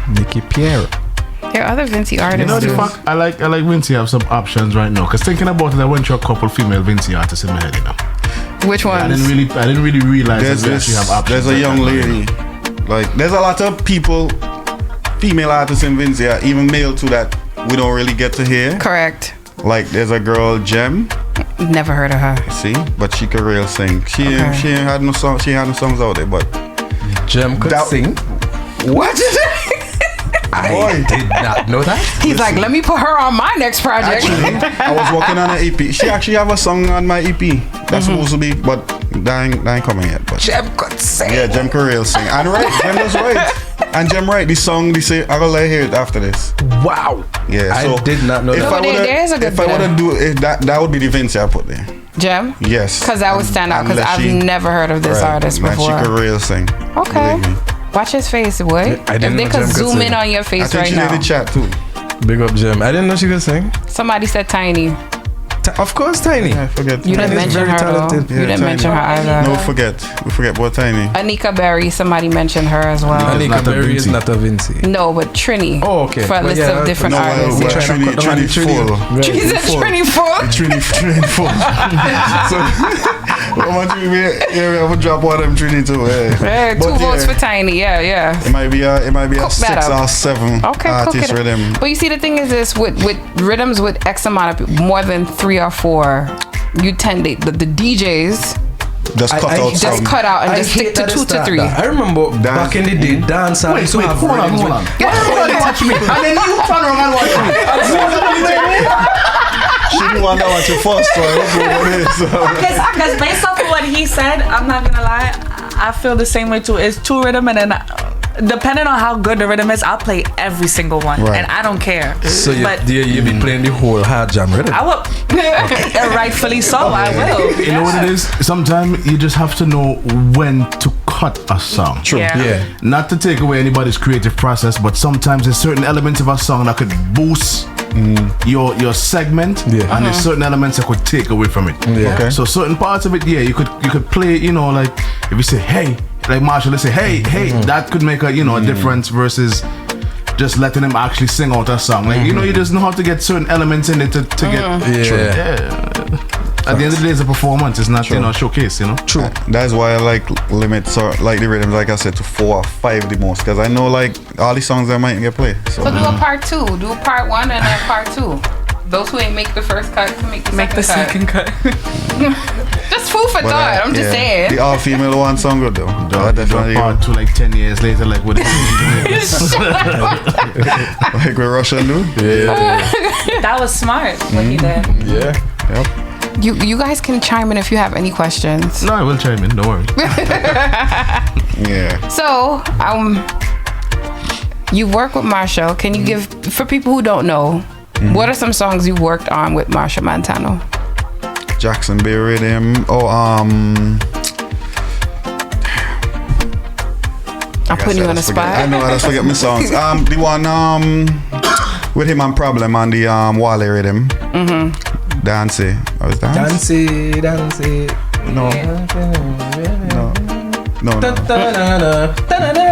Nikki Pierre. There are other Vinci artists. You know the too. fact I like Vinci have some options right now. Cause thinking about it, I went through a couple female Vinci artists in my head, you know. Which ones? I didn't really realize that we actually have options. There's a young lady. Like there's a lot of people, female artists in Vinci, even male too, that we don't really get to hear. Correct. Like there's a girl Gem. Never heard of her. See, but she could real sing. She ain't had no song. She had no songs out there, but Gem could sing. What? I did not know that. He's like, let me put her on my next project. Actually, I was working on an EP. She actually have a song on my EP. That's supposed to be, but that ain't coming yet. But Gem could sing. Yeah, Gem could real sing. And right, Gem was right. And Gem right. The song, they say, I will let hear it after this. Wow. Yeah, I so did not know that. There's a good if I would have do it, that would be the Vinci I put there. Gem? Yes. Because that would stand out, because I've never heard of this artist before. And she could real sing. Okay. Watch his face, boy. If they could zoom in on your face right now. I think she did the chat too. Big up, Gem. I didn't know she could sing. Somebody said Tiny. Of course, Tiny. I forget. You didn't mention her though. You didn't Tiny. mention her either. No, forget. We forget about Tiny. Anika Berry, somebody mentioned her as well. Anika Berry is not a Vinci. No, but Trini. Oh, okay. For a list of different artists. Well, Trini full. She said Trini full. Trini full. So, we have to drop one of them Trini too. Hey, 2 votes for Tiny. Yeah. It might be a Cook 6 that up. or 7 artist rhythm. But you see, the thing is this: with rhythms with X amount of more than 3 or 4, you tend to, the DJs just cut out and just stick to 2 to 3. I remember back in the day, dance. Wait, hold on. And then you turn around and watch me. She didn't want to watch your first one. Because based off of what he said, I'm not gonna lie, I feel the same way too. It's 2 rhythm, and then depending on how good the rhythm is, I'll play every single one, and I don't care. So you be playing the whole hard jam rhythm? I will. Rightfully so, I will. You know what it is? Sometimes you just have to know when to cut a song. True. Yeah. Not to take away anybody's creative process, but sometimes there's certain elements of a song that could boost your segment, and there's certain elements that could take away from it. Okay. So certain parts of it, you could play, like if you say hey, like Marshall, let's say hey, that could make a a difference versus just letting him actually sing out a song. Like you just know how to get certain elements in it to get At the end of the day, it's a performance. It's not a showcase. True. That's why I like limits or like the rhythms, like I said, to 4 or 5 the most, because I know like all the songs that might get played. So do a part 2. Do part 1 and then part 2. Those who ain't make the first cut can make the second cut. Just food for thought. I'm just saying. The all-female one sound good though. Definitely part 2 like 10 years later, like what? Like with Russian dude. That was smart what he did. Yeah. Yep. You guys can chime in if you have any questions. No, I will chime in. Don't worry. Yeah. So, you work with Marshall. Can you give, for people who don't know, what are some songs you worked on with Marshall Montano? Jackson Bay Rhythm. I'm putting you on the spot. I know, I just forget my songs. The one with him on Problem on the Wale Rhythm. Dancey. What was that? Dancey. No.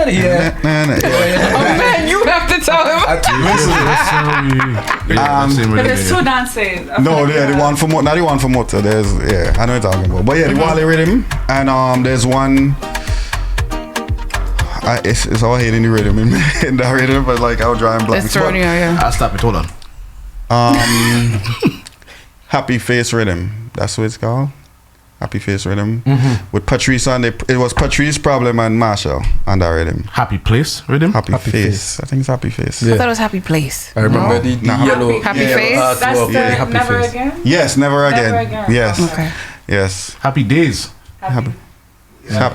Yeah. Oh man, you have to tell him. But there's 2 dances. No, the one for not the one for Motor. There's I know what you're talking about. But the Wale Rhythm, and there's one. It's all hating the rhythm in that rhythm, but like I'll draw and blank. It's throwing I'll stop it. Hold on. Happy Face Rhythm. That's what it's called. Happy Face Rhythm. With Patrice on it was Patrice, Problem, and Marshall on that rhythm. Happy Place Rhythm? Happy Face. I think it's Happy Face. I thought it was Happy Place. I remember the yellow. Happy Face? That's the Happy Never Face. Again? Yes, Never Again. Yes. Okay. Yes. Happy Days. Happy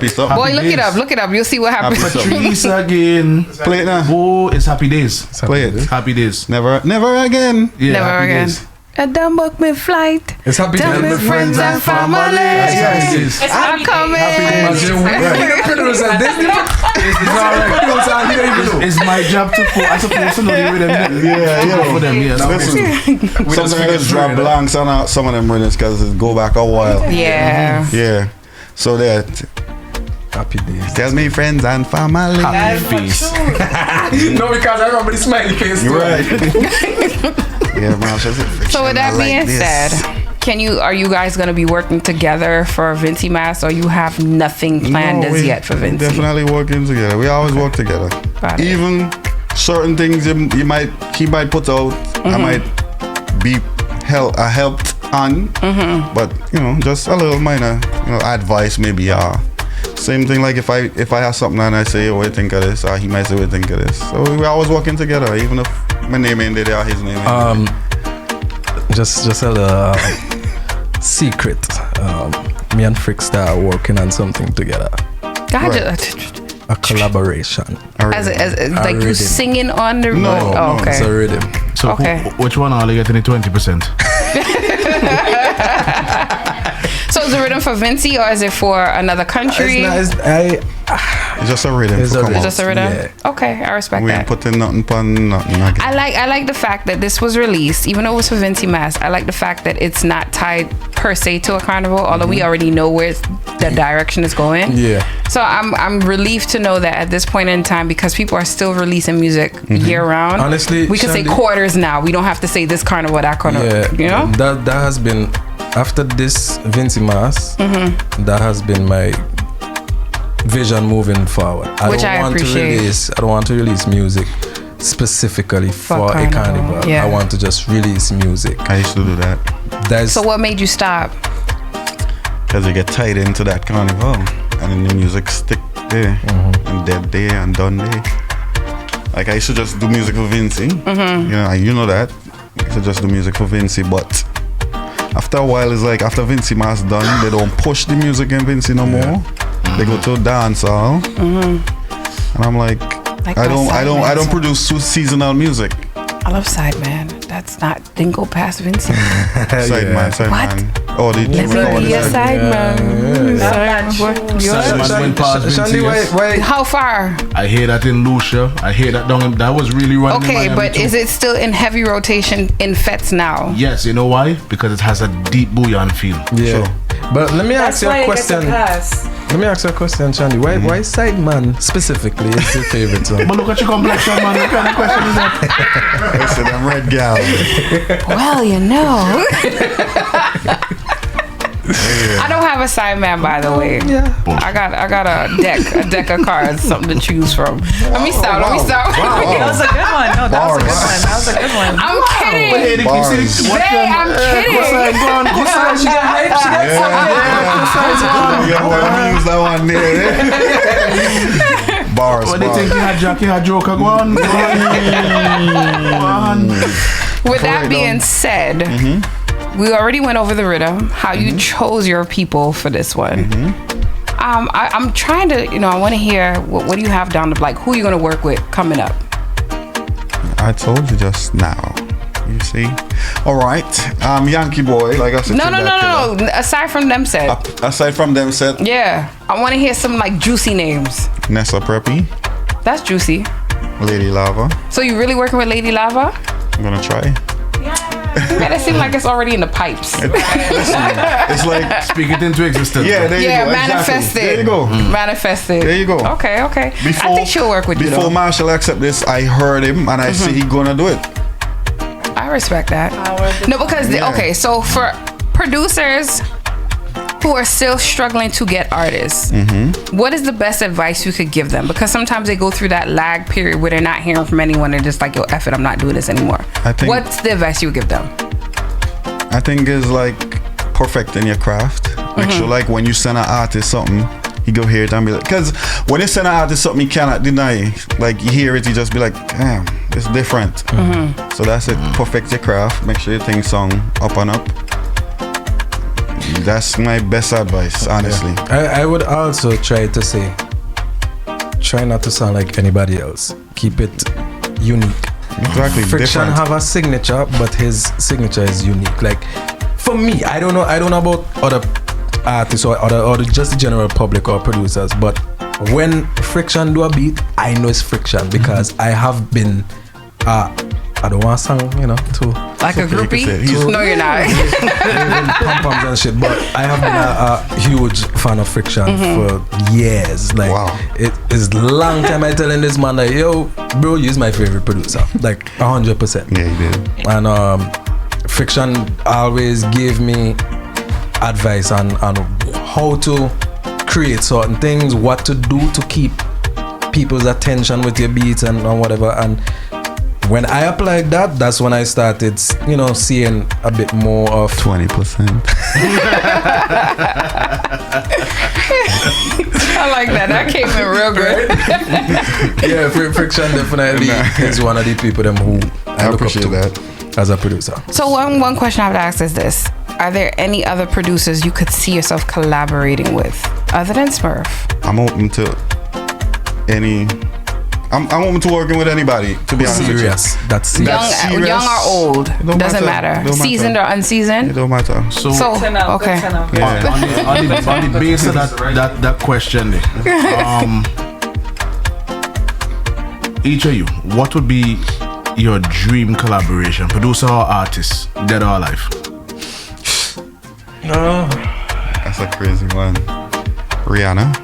something. Boy, look it up. You'll see what happens. Happy something. Patrice again. Play it now. Oh, it's Happy Days. Play it. Happy Days. Never Again. Yeah, Never Happy Again. Days. I done book me flight. It's Happy Done Days. with friends and family. Happy Days. I'm coming. It's my job to put. I supposed to know the rhythm. Yeah. For them, yes. Listen, sometimes I just drop blanks on some of them rhythms because it go back a while. Yeah. Yeah. So that Happy Days. tell me friends and family. Happy Face. No, because I remember the smiley face. You're right. Yeah, man. So with that being said, are you guys gonna be working together for Vinci Mass, or you have nothing planned as yet for Vinci? Definitely working together. We always work together. Even certain things he might put out, I might be helped on, but just a little minor advice maybe. Same thing like if I have something and I say, what do you think of this? He might say, what do you think of this? So we're always working together, even if my name ain't there or his name ain't there. Just a little secret. Me and Frick are working on something together. A collaboration. As like you singing on the no, okay. It's a rhythm. So which one are they getting the 20%? So is the rhythm for Vinci or is it for another country? It's just a rhythm. It's just a rhythm. Yeah. Okay, I respect we that. ain't putting nothing on nothing. I like the fact that this was released, even though it was for Vinci Mass. I like the fact that it's not tied per se to a carnival, although we already know where the direction is going. Yeah. So I'm relieved to know that at this point in time, because people are still releasing music year round. Honestly, we can say quarters now. We don't have to say this carnival, that carnival. Yeah, you know. That has been after this Vinci Mass. That has been my vision moving forward. I don't want to release music specifically for a carnival. Yeah. I want to just release music. I used to do that. So what made you stop? Because you get tied into that carnival and then the music stick there and dead there and done there. Like I used to just do music for Vinci. You know that. I used to just do music for Vinci, but after a while it's like after Vinci Mass done, they don't push the music in Vinci no more. They go to a dance hall, and I'm like I don't produce seasonal music. I love Sideman. That's not, didn't go past Vincent. Sideman. Oh, let me be a Sideman. Sideman. How far? I hear that in Lucia. I hear that down. That was really running. Okay, but is it still in heavy rotation in Fets now? Yes, you know why? Because it has a deep bouillon feel. Yeah. Sure. But let me ask you a question. Let me ask you a question, Shandy. Why Sideman specifically is your favorite song? But look at your complexion, man. What kind of question is that? Listen, I'm red gal. Well, you know. I don't have a Sideman, by the way. Yeah. I got a deck of cards, something to choose from. Let me stop. Wow. That was a good one. No, that was a good one. I'm kidding. I'm kidding. She got hype. You use that one there. Bars. What do you think you had, Jackie? Had Joker? Go on. With that being said, we already went over the rhythm, how you chose your people for this one. I'm trying to, I want to hear what do you have down the, like, who are you going to work with coming up? I told you just now. You see? All right. Yankee Boy, like I said. No. Aside from them said. Aside from them said. Yeah. I want to hear some, like, juicy names. Nessa Preppy. That's juicy. Lady Lava. So you really working with Lady Lava? I'm going to try. Man, it seems like it's already in the pipes. It's like speak it into existence. Yeah, there you go. Manifest exactly. it. There you go. Manifest it. There you go. Okay. I think she'll work with you. Before Marshall accept this, I heard him and I see he gonna do it. I respect that. No, because so for producers who are still struggling to get artists, what is the best advice you could give them? Because sometimes they go through that lag period where they're not hearing from anyone. They're just like, yo, F it, I'm not doing this anymore. What's the advice you would give them? I think it's like perfecting your craft. Make sure like when you send an artist something, he go hear it and be like, because when you send an artist something, you cannot deny. Like you hear it, you just be like, damn, it's different. So that's it. Perfect your craft. Make sure your thing song up and up. That's my best advice, honestly. I would also try to say, try not to sound like anybody else. Keep it unique. Exactly. Frykton different. have a signature, but his signature is unique. Like for me, I don't know about other artists or just the general public or producers, but when Frykton do a beat, I know it's Frykton because I have been I don't want to sound, too like a groupie. No, you're not. Pom-poms and shit, but I have been a huge fan of Frykton for years. Like, it is long time I telling this man like, yo, bro, you're my favorite producer, like 100%. Yeah, you did. And Frykton always gave me advice on how to create certain things, what to do to keep people's attention with your beats and whatever. And when I applied that, that's when I started, seeing a bit more of 20%. I like that. That came in real good. Yeah, Frykton definitely is one of the people who I look up to that as a producer. So one question I have to ask is this: are there any other producers you could see yourself collaborating with other than Smurf? I'm open to any I'm open to working with anybody, to be honest with you. Serious. That's serious. Young or old, doesn't matter. Seasoned or unseasoned. It don't matter. So okay. Yeah. On the basis of that question, each of you, what would be your dream collaboration, producer or artist, dead or alive? That's a crazy one. Rihanna.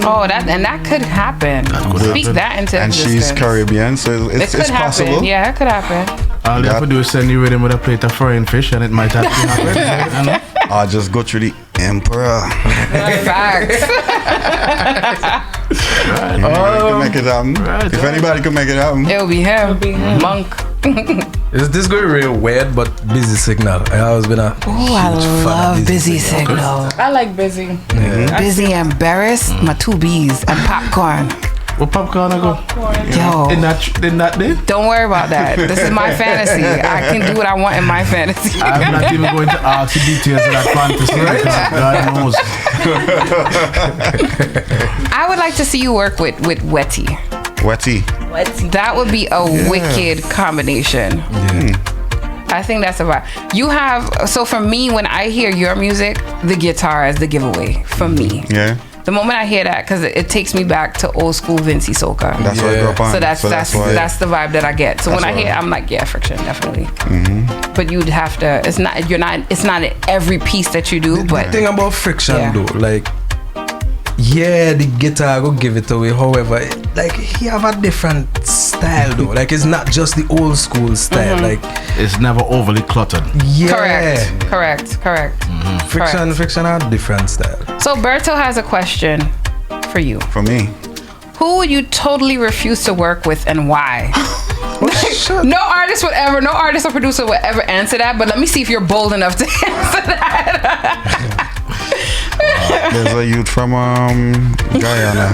Oh, that could happen. Speak that into and existence. she's Caribbean, so it's It could possible. happen. Yeah, it could happen. All you have to do is send you with him with a plate of frying fish, and it might actually happen. I'll just go through the emperor. Facts. Anybody can make it happen. If anybody can make it happen. It'll be him. Monk. This going real weird, but Busy Signal. I always been a Oh, I huge fan of love Busy Signal. I like Busy. Busy and Barris, my two B's, and popcorn. What popcorn I go? Yo, In that day? don't worry about that. This is my fantasy. I can do what I want in my fantasy. I'm not even going to ask the details of that fantasy, right? God knows. I would like to see you work with Wetty. Wetty. That would be a wicked combination. I think that's a vibe. You have, so for me, when I hear your music, the guitar is the giveaway for me. Yeah. The moment I hear that, because it takes me back to old school Vincy Soca. That's what I grew up on. So that's why- the vibe that I get. So when I why- hear, I'm like, yeah, Frykton, definitely. But you'd have to. It's not in every piece that you do. But the thing about Frykton Yeah. though, like, yeah, the guitar go give it away. However, like he have a different style though. Like it's not just the old school style. Like It's never overly cluttered. yeah, correct. Frykton have different style. So Berto has a question for you. For me. Who would you totally refuse to work with and why? No artist or producer would ever answer that, but let me see if you're bold enough to answer that. There's a youth from Guyana.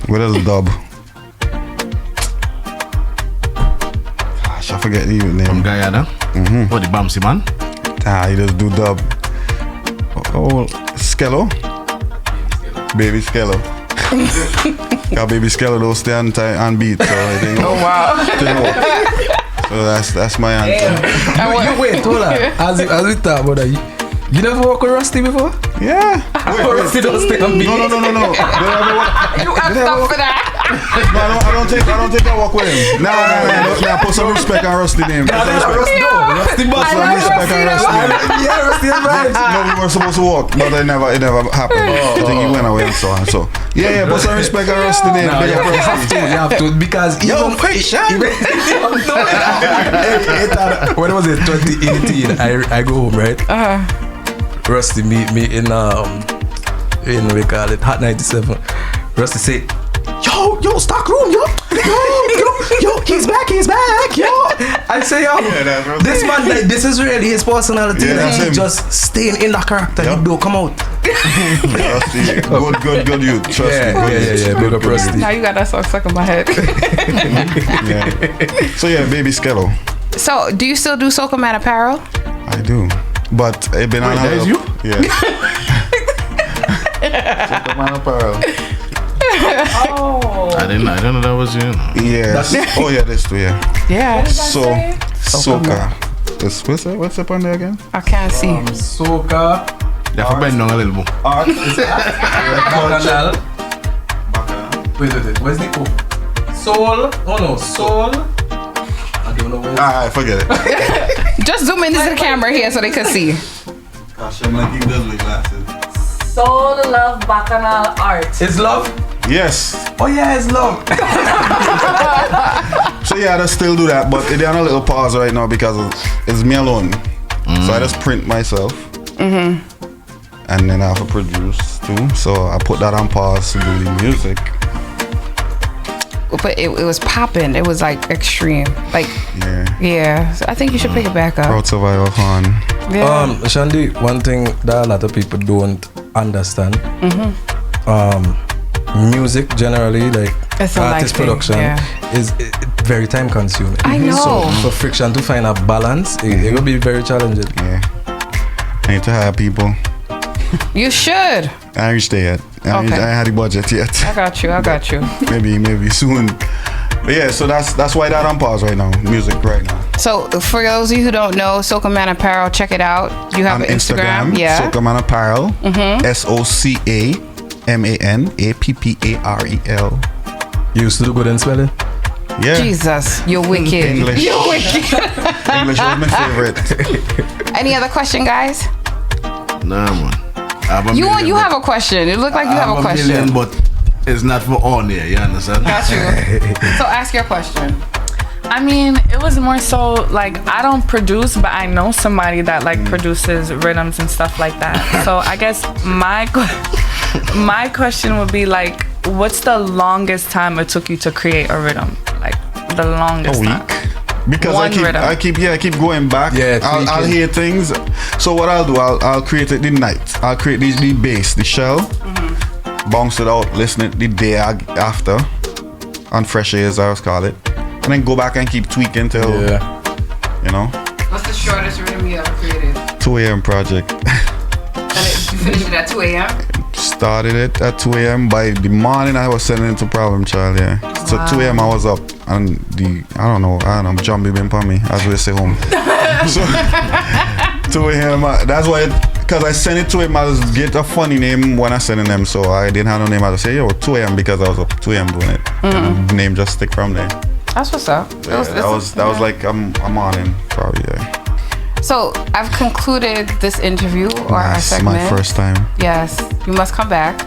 What is dub? Gosh, I forget the youth From name. Guyana. What, the Bamsi man? He just do dub. Oh, Skello? Baby Skello. Got Baby Skello don't stay on beat, so I think. Oh wow. So that's my answer. You wait, hold on. As we talk about that, you never work with Rusty before? Yeah. Rusty don't stay on beat. No. You effed up for that. No, I don't think I walk with him. Nah, put some respect on Rusty name. Put some respect. Rusty boss. Put some respect on Rusty name. Yeah, Rusty is right. No, we were supposed to walk, but it never happened. I think he went away and so on. So yeah, put some respect on Rusty name. No, you have to because even when was it 2018? I go home, right? Rusty meet me in we call it Hot 97. Rusty say, yo, stock room, yo, he's back, yo. I say, yo, this man, like, this is really his personality. Yeah, like, that's he's him. just staying in that character. Yep. He don't come out. Rusty, good youth. Trust me. Yeah. Big up Rusty. Now you got that song stuck in my head. Yeah. So yeah, Baby Skello. So do you still do Soca Man apparel? I do, but it been on. that is you? Yeah. Soca Man apparel. I didn't know that was you. Yeah. Oh yeah, this too. Yeah. Yeah. So Soca. What's up on there again? I can't see. Soca. You have to bend down a little more. Art. Bacchanal. Wait. Where's the O? Soul. Oh no, soul. I don't know where. Alright, forget it. Just zoom into the camera here so they can see. Gosh, I'm like, he does with glasses. Soul, love, bacchanal, art. It's love. Yes. Oh yeah, it's love. So yeah, I still do that, but they're on a little pause right now because it's me alone. So I just print myself. And then I have to produce too. So I put that on pause to do the music. But it was popping. It was like extreme. Like yeah. So I think you should pick it back up. Proud Survivor fan. Yeah. Shandy, one thing that a lot of people don't understand. Music generally, like It's a artist life thing, production, is very time consuming. I know. So for Frykton to find a balance, it will be very challenging. Yeah. I need to hire people. You should. I ain't reached there yet. I ain't had the budget yet. I got you. maybe soon. But yeah, so that's why that on pause right now. Music right now. So for those of you who don't know, Soca Man Apparel, check it out. You have on an Instagram. Yeah. Soca Man Apparel. SOCAMANAPPAREL. You used to do good in spelling? Yeah. Jesus, you're wicked. English. You're wicked. English was my favorite. Any other question, guys? Nah, man. You have a question. It looked like you have a question. Million, but it's not for on there. You understand? Got you. So ask your question. I mean, it was more so like I don't produce, but I know somebody that like produces rhythms and stuff like that. So I guess my question would be like, what's the longest time it took you to create a rhythm? Like the longest time? Because I keep going back. Yeah, I'll hear things. So what I'll do, I'll create it the night. I'll create the bass, the shell, bounce it out, listen it the day after, on fresh air as I always call it, and then go back and keep tweaking till you know. What's the shortest rhythm you ever created? 2 a.m. project. And you finished it at 2 a.m.? Started it at 2 a.m. By the morning I was sending it to Problem Child, yeah. So 2 a.m. I was up and I don't know, Jumbie been for me, as we say home. So 2 a.m. That's why, because I sent it to him, I was get a funny name when I sent them, so I didn't have no name. I just say, yo, 2 a.m. because I was up 2 a.m. doing it. And the name just stick from there. That's what's up. Yeah, that was like I'm on in probably, yeah. So I've concluded this interview or our segment. My first time. Yes, you must come back.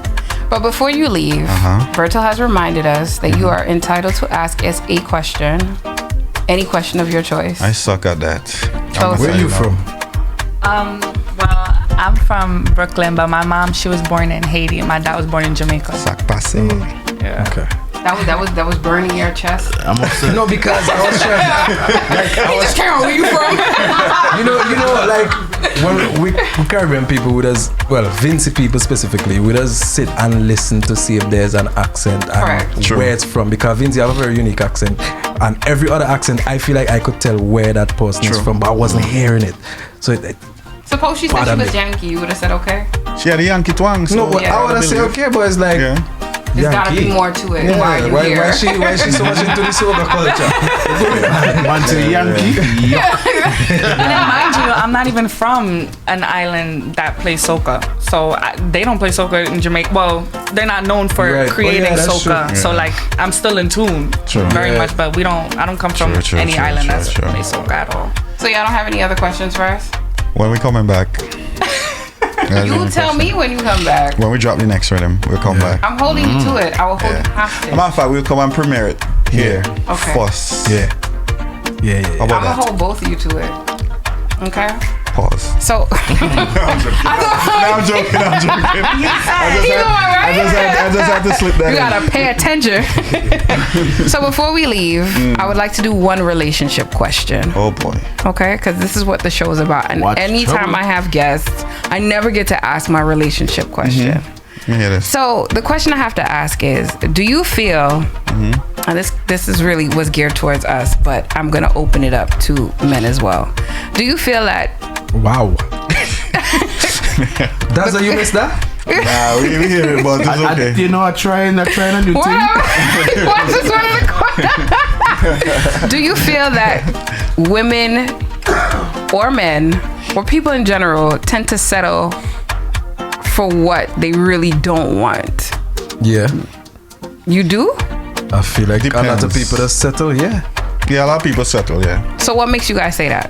But before you leave, Bertil has reminded us that you are entitled to ask us a question, any question of your choice. I suck at that. Where are you from? Well, I'm from Brooklyn, but my mom, she was born in Haiti, and my dad was born in Jamaica. Sac passé. Yeah. Okay. That was burning your chest. I'm upset. No, because I was trying. Just care where you from. you know, like when we Caribbean people, we just, well, Vincy people specifically, we just sit and listen to see if there's an accent and where it's from. Because Vincy have a very unique accent, and every other accent, I feel like I could tell where that person is from, but I wasn't hearing it. So suppose she said she was Yankee, you would have said okay. She had a Yankee twang. So no, I would have said okay, but it's like. Yeah. There's gotta be more to it. Yeah, why are you here? Why she so much into the soca culture? Man to the Yankee. And then mind you, I'm not even from an island that plays soca, so they don't play soca in Jamaica. Well, they're not known for creating soca, so like I'm still in tune very much. But I don't come from any island that's plays soca at all. So y'all don't have any other questions for us? When we coming back? You tell me when you come back. When we drop the next rhythm, we'll come back. I'm holding you to it. I will hold you hostage. Matter of fact, we'll come and premiere it here. Okay. First. Yeah. How about I'm gonna hold both of you to it. Okay. Pause. So. I'm joking. I just had to slip that. You gotta pay attention. So before we leave, I would like to do one relationship question. Oh boy. Okay, because this is what the show is about. And anytime I have guests, I never get to ask my relationship question. So the question I have to ask is, do you feel, and this is really was geared towards us, but I'm gonna open it up to men as well. Do you feel that? Wow. That's how you missed that? Nah, we hear it, but it's okay. I trying a new thing. What's this one in the corner? Do you feel that women or men or people in general tend to settle for what they really don't want? Yeah. You do? I feel like a lot of people that settle, Yeah, a lot of people settle, So what makes you guys say that?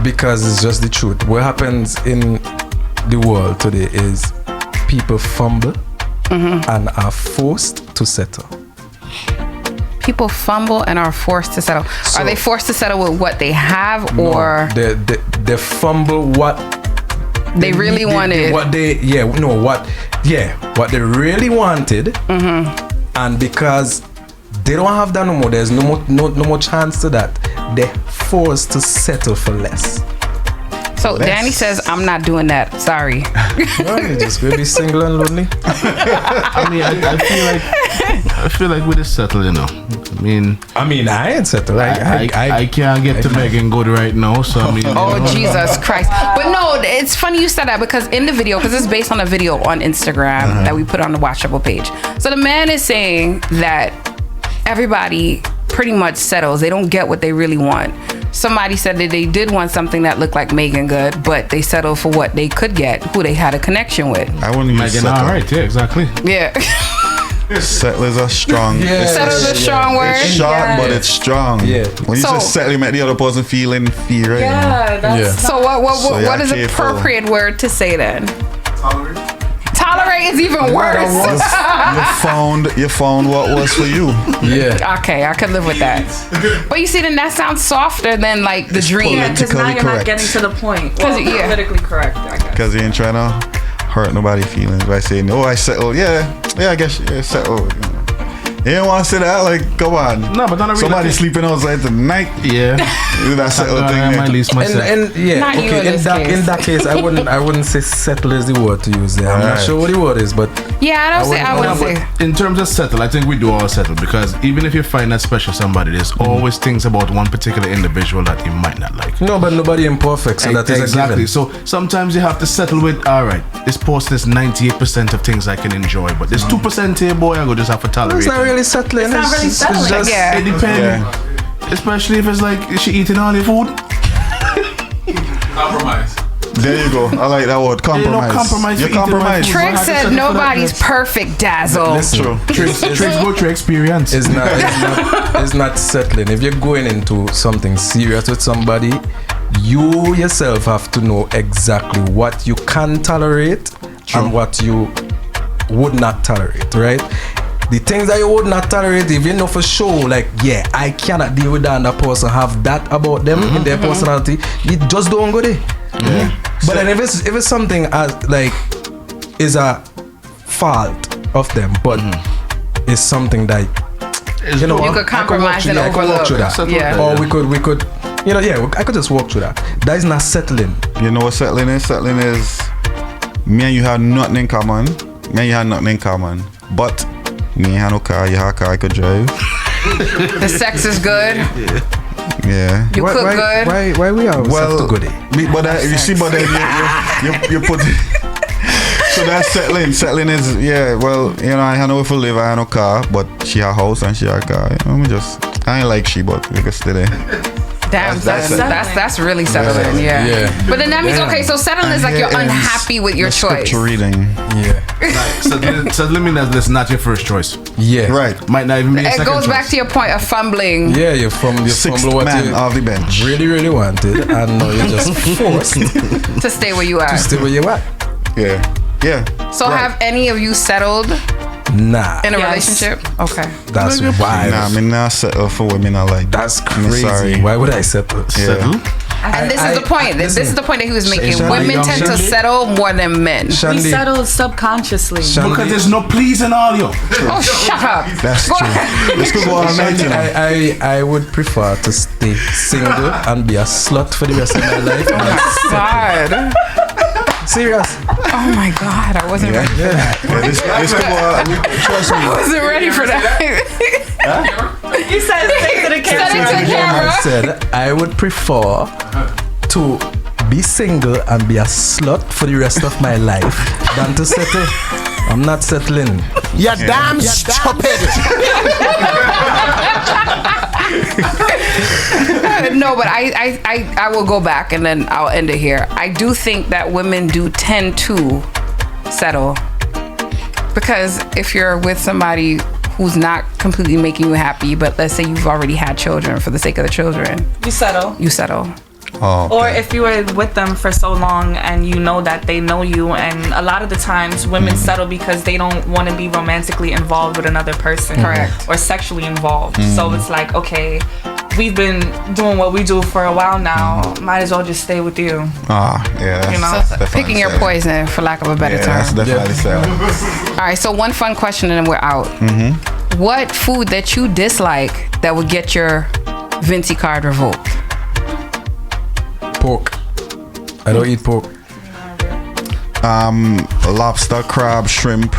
Because it's just the truth. What happens in the world today is people fumble and are forced to settle. People fumble and are forced to settle. So, are they forced to settle with what they have, or they fumble what they really wanted? What they really wanted, and because they don't have that no more, there's no more chance to that. They're forced to settle for less. So less. Danny says, I'm not doing that. Sorry. No, you just gonna be single and lonely. I mean, I feel like we just settled, you know. I mean, I ain't settled. I can't get to Megan Good right now, so I mean. Oh, Jesus Christ. But no, it's funny you said that because in the video, because it's based on a video on Instagram that we put on the Watchable page. So the man is saying that everybody pretty much settles. They don't get what they really want. Somebody said that they did want something that looked like Megan Good, but they settled for what they could get, who they had a connection with. I wouldn't even Megan, settle. all right, yeah, exactly. Yeah. Settle is a strong. Settle is a strong word. It's short, but it's strong. Yeah. When you So- just settle, you make the other person feel in fear, right? Yeah, that's So what So what is you're the careful. appropriate word to say then? Tolerate is even worse. You found what was for you. Yeah. Okay, I could live with that. But you see, then that sounds softer than like the dream. because now politically you're not correct. getting to the point. 'Cause, Well, yeah. politically correct, I guess. Because you ain't trying to hurt nobody's feelings by saying, "Oh, I settled." Yeah, I guess settled. You don't want to say that, like, come on. No, but not a real Somebody thing. sleeping outside tonight. Yeah. That settled thing. I might there. lease myself. And yeah, Not you okay. in this case. In that case, I wouldn't say settle is the word to use there. I'm not Alright. sure what the word is, but Yeah, I wouldn't say. In terms of settle, I think we do all settle because even if you find that special somebody, there's always things about one particular individual that you might not like. no, but nobody imperfect, so that is Exactly. a given. So sometimes you have to settle with, all right, this post is 98% of things I can enjoy, but there's 2% here, boy, I go just have to tolerate. It's not it. really settling. It's not really settling. It's just, Yeah. It depends. Yeah. Especially if it's like, is she eating all the food? Compromise. There you go. I like that word. Compromise. compromise You for eating compromise. my food. Trick I had to said settle for that, nobody's yes. perfect, Dazzle. Listen, Tricks go through experience. it's not settling. If you're going into something serious with somebody, you yourself have to know exactly what you can tolerate and what you would not tolerate, right? The things that you would not tolerate, if you know for sure, like, yeah, I cannot deal with that and that person have that about them in their personality, you just don't go there. But then if it's something as like is a fault of them, but it's something that you know You what, could I walk compromise through and that, I could walk through that. overlook. Yeah. Or we could, you know, yeah, I could just walk through that. That is not settling. You know what settling is? Settling is me and you have nothing in common. Me and you have nothing in common. But me have no car, you have a car I could drive. The sex is good. Yeah. You cook good. Why we always have to go there? But you see, but then you put. So that's settling. Settling is well, you know, I have nowhere to live, I have no car, but she have a house and she have a car. You know, I ain't like she, but we can stay there. Damn, That's that's really settling. Yeah. But then that means okay. So settling is like you're unhappy with your choice. Scripture reading. Yeah. Settling means that it's not your first choice. Yeah. Right. Might not even be your It second goes choice. back to your point of fumbling. Yeah, you're from Sixth what man you off the bench. really, really wanted, and now you're just forced to To stay where you are. stay where you at. Yeah. Yeah. So Right. have any of you settled Nah, in a Yes. relationship? Okay. that's wild. Nah, me not settle for women I like. That's I'm crazy. sorry. Why would I settle? Settle? And this is the point. This is the point that he was making. Shandy, Women tend to Shandy. settle more than men. We Shandy, settle subconsciously. Because there's no pleasing all you. Oh, shut up. That's Go true. ahead. This could go all night, you know. I would prefer to stay single and be a slut for the rest of my life. God. Serious. Oh my God. I wasn't ready. Yeah, this could go all. Trust me. I wasn't ready for that. You said say to the Said it to the camera. camera. I said I would prefer to be single and be a slut for the rest of my life than to settle. I'm not settling. You're damn stupid. No, but I will go back and then I'll end it here. I do think that women do tend to settle because if you're with somebody who's not completely making you happy, but let's say you've already had children, for the sake of the children, You settle. you settle. Oh, Or if you were with them for so long and you know that they know you, and a lot of the times women settle because they don't want to be romantically involved with another person. Correct. Or sexually involved. So it's like, okay, we've been doing what we do for a while now. Might as well just stay with you. yeah. You know? That's So definitely picking your settling. poison, for lack of a better Yeah, that's term. definitely settling. All right, so one fun question and then we're out. What food that you dislike that would get your Vinci card revoked? Pork I don't eat pork. Lobster, crab, shrimp,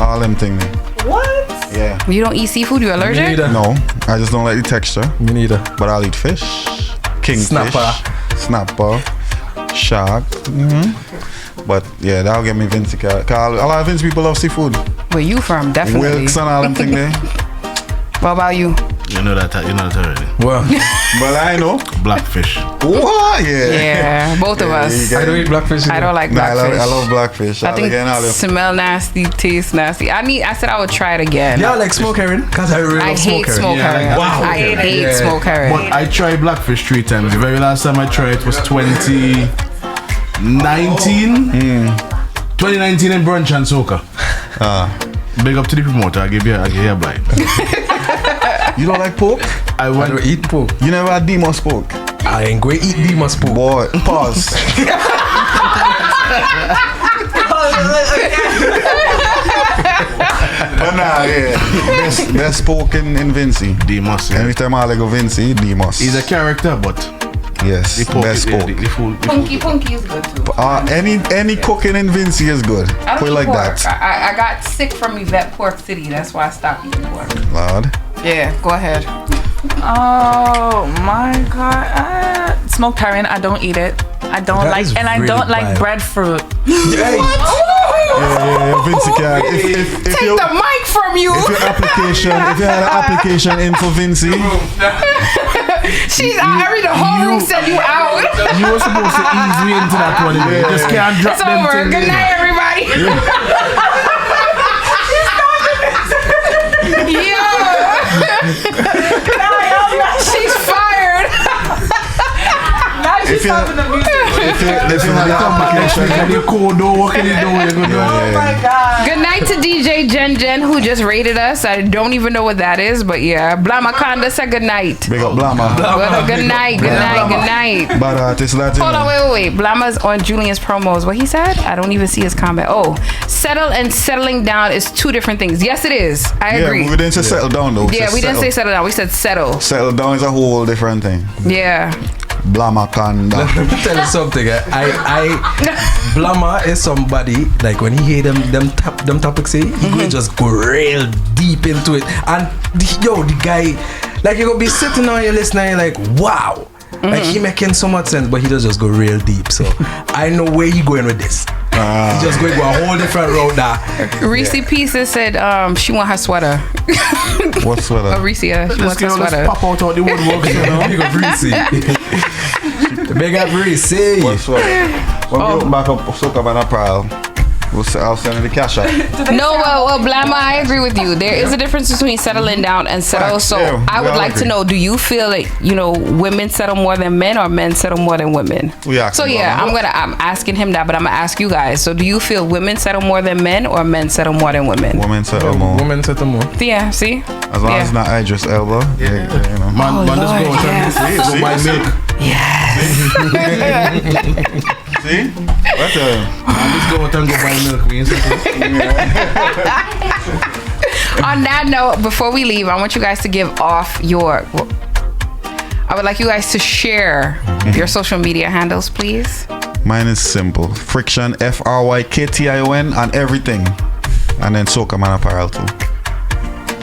all them things. What? Yeah. You don't eat seafood? You Me allergic? neither. No, I just don't like the texture. Me neither. But I'll eat fish, kingfish, snapper, shark. But yeah, that'll get me Vinci. Cause a lot of Vinci people love seafood. Where you from? Definitely. Wilkes and all them things there. What about you? You know that already. Well, But I know. Blackfish. What? Yeah. Yeah, both of us. I don't eat blackfish. I don't like Nah, blackfish. I love blackfish. I think Again, smell nasty, taste nasty. I said I would try it again. Yeah, I like smoked herring. Because I really I love hate smoked Yeah, herring. like wow. I hate Yeah. smoked herring. But I tried blackfish 3 times. The very last time I tried it was 2019. 2019 in Brunch and Soca. Big up to the promoter. I give you a bite. You don't like pork? I don't eat pork. You never had Demos pork? I ain't going to eat Demon's pork. Boy, pause. But nah, yeah. Best pork in Vinci. Demos. Yeah. Anytime I go Vinci, Demos. He's a character, but yes, the pork, best pork. the food. Punky is good too. Any cooking in Vinci is good. I Put don't it eat like pork. that. I got sick from Yvette Pork City. That's why I stopped eating pork. Lord. Yeah, go ahead. Oh my god. Smoked herring, I don't eat it. I don't That like, is and I really don't like wild. breadfruit. Yeah, Vinci can. If Take you the mic from you. if you had an application in for Vinci, She's out. The whole room said you out. You were supposed to ease me into that one. You just can't drop It's them over. things Good in. night, everybody. She's fired. if you had an application, You cold door, what can you do? Good night to DJ Jen who just rated us. I don't even know what that is, but yeah. Blamaconda said good night. big up Blama. Well, good night. Bad artist Latin. Hold on, wait. Blama's on Julian's promos. What he said? I don't even see his comment. Oh, settle and settling down is 2 different things. Yes, it is. I agree. Yeah, we didn't say settle down though. Yeah, we didn't say settle down. We said settle. Settle down is a whole different thing. Yeah. Blamakanda. Let me tell you something. Blama is somebody like when he hear them topics, he will just go real deep into it. And the guy, like you gonna be sitting on your listening, you're like, wow. Like he making so much sense, but he does just go real deep. So I know where he going with this. He just going to go a whole different road now. Reese Pieces said she want her sweater. What sweater? Oh, Reese, yeah, she This wants her girl just sweater. pop out the woodwork, you know. Big up Reese. Big up Reese. What sweater? When we look back up Soca and Apparel, I'll send the cash out. No, well, Blama, I agree with you. There is a difference between settling down and settle. Facts, So yeah, I we would all like to agree. know, do you feel like, women settle more than men or men settle more than women? We asking So yeah, Blama. I'm asking him that, but I'm going to ask you guys. So do you feel women settle more than men or men settle more than women? Women settle more. Woman set them more. Yeah, see? As long as it's not Idris Elba. Yeah. You know. Man, Oh, just Lord, go yes. and go buy milk. See? What the? Man, just go out and go buy milk. We ain't supposed to. On that note, before we leave, I want you guys to give off I would like you guys to share your social media handles, please. Mine is simple. Frykton, Fryktion on everything. And then Soca Man Apparel too.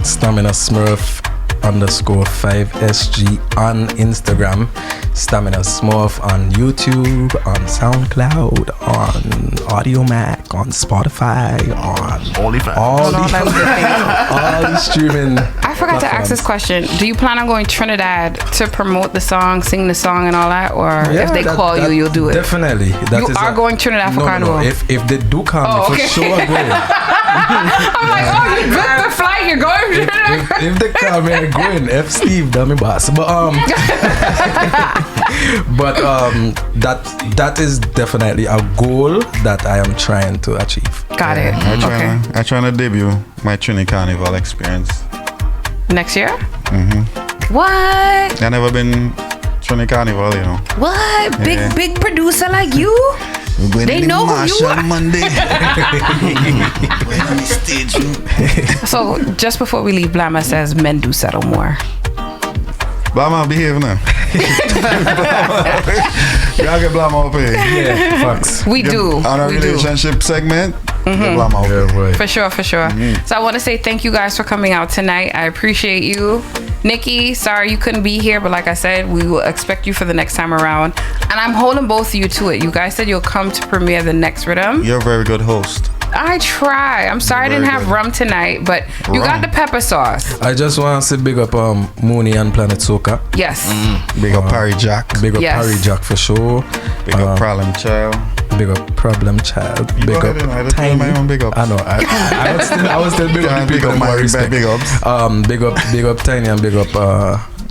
Stamina Smurf _5SG on Instagram. Stamina Smurf on YouTube, on SoundCloud, on AudioMac, on Spotify, on OnlyFans. all All them good things. the streaming. I forgot to ask this question. Do you plan on going Trinidad to promote the song, sing the song, and all that, or if they call you, you'll do it? Definitely. You are going Trinidad for Carnival? No. If they do call me, okay. for sure I'm going. I'm like, oh, you booked the flight. You're going to Trinidad. if they call me, I'm going. F Steve, dummy boss. But that is definitely a goal that I am trying to achieve. Got it. Okay. I'm trying to debut my Trinity Carnival experience. Next year? What? I never been Trinity Carnival, you know. What? Yeah. Big producer like you? They know who you are. Monday. So just before we leave, Blama says men do settle more. Blama, behave now. Y'all get blam up here. Yeah, facts. We do. On a We do. relationship segment, get blam up here. boy. For sure. So I want to say thank you guys for coming out tonight. I appreciate you. Nikki, sorry you couldn't be here, but like I said, we will expect you for the next time around. And I'm holding both of you to it. You guys said you'll come to premiere the next rhythm. You're a very good host. I try. I'm sorry I didn't have rum tonight, but you got the pepper sauce. I just want to say big up Mooney and Planet Soca. Yes. Big up Parry Jack. Big up Yes. Harry Jack for sure. Big up Problem Child. Big up Problem Child. You Big go up ahead, I just Tiny. my own big up. I know. I was still big up the Big people up in my more respect. big ups. Big up Tiny and big up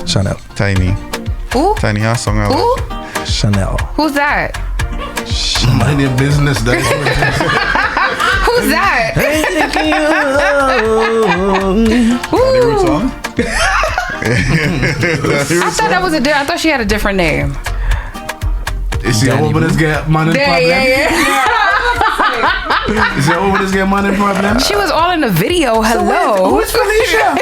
Chanel. Tiny. Who? Tiny has song out. Who? Chanel. Who's that? Mind your business. That's Who's that? The root song? I thought that was I thought she had a different name. Is he over this get money problem? Yeah. Is he over this get money problem? She was all in the video. Hello. Who's Felicia?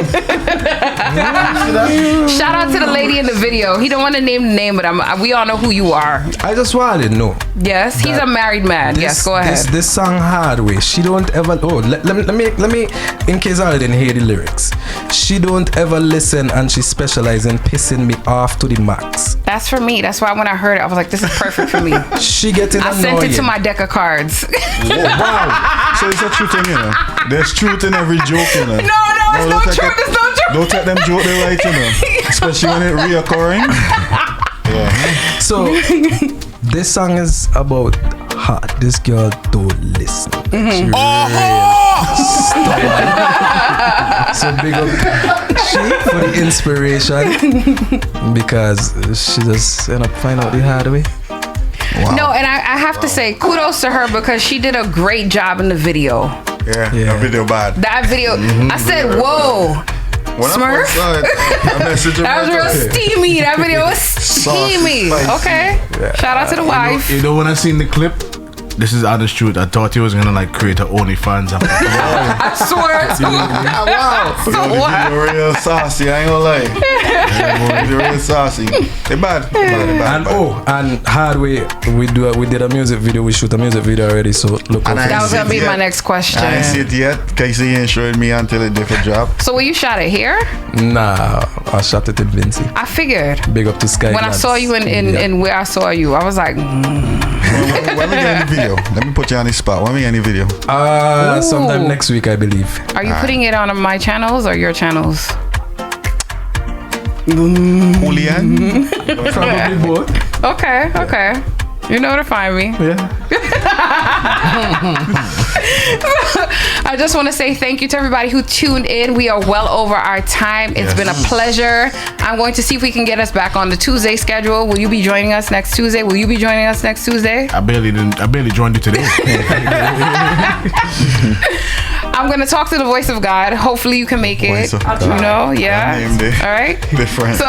Shout out to the lady in the video. He don't want to name the name, but we all know who you are. I just wanted to know. Yes, he's a married man. Yes, go ahead. This song hard way. She don't ever. Let me. In case I didn't hear the lyrics, she don't ever listen, and she specializes in pissing me off to the max. That's for me. That's why when I heard it, I was like, this is perfect for me. She getting I annoying. sent it to my deck of cards. Wow. So it's a truth in, you know. There's truth in every joke, you know. No, it's no truth. It's no truth. Don't take them joke they like, you know. Especially when it reoccurring. Yeah. So this song is about her. This girl don't listen. She so big up she for the inspiration because she just end up find out the hard way. Wow. No, and I have to say kudos to her because she did a great job in the video. Yeah. That video bad. That video, I said, whoa. When Smurf? I first saw it, I messaged him. That was real steamy. That video was steamy. Spicy. Okay. Shout out to the wife. You know when I seen the clip? This is honest truth. I thought he was gonna like create an OnlyFans. I swear. Wow. You're real saucy. I ain't gonna lie. You're real saucy. They bad. And and hard way we did a music video. We shoot a music video already. So look. And That was gonna be my next question. I ain't see it yet. Casey ain't showing me until it did a job. So where you shot it here? Nah, I shot it in Vinci. I figured. Big up to Sky. When I saw you in where I saw you, I was like, When we get in the video, let me put you on the spot. When we get in the video? Sometime next week, I believe. Are you putting it on my channels or your channels? Julian? Probably both. Okay. You know where to find me. Yeah. I just want to say thank you to everybody who tuned in. We are well over our time. It's been a pleasure. I'm going to see if we can get us back on the Tuesday schedule. Will you be joining us next Tuesday? I barely joined you today. I'm going to talk to the voice of God. Hopefully you can make it. Voice of God. You know, yeah. All right. Different. So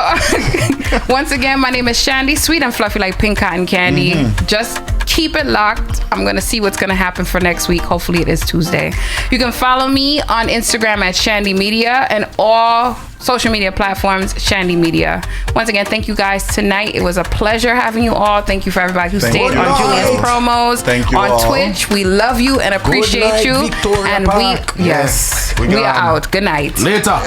once again, my name is Shandy, sweet and fluffy like pink cotton candy. Just keep it locked. I'm going to see what's going to happen for next week. Hopefully it is Tuesday. You can follow me on Instagram at Shandy Media and all social media platforms, Shandy Media. Once again, thank you guys tonight. It was a pleasure having you all. Thank you for everybody who stayed on Julian's promos. Thank you on all. Twitch. We love you and appreciate night, you. Victoria And Park. we are out. Good night. Later.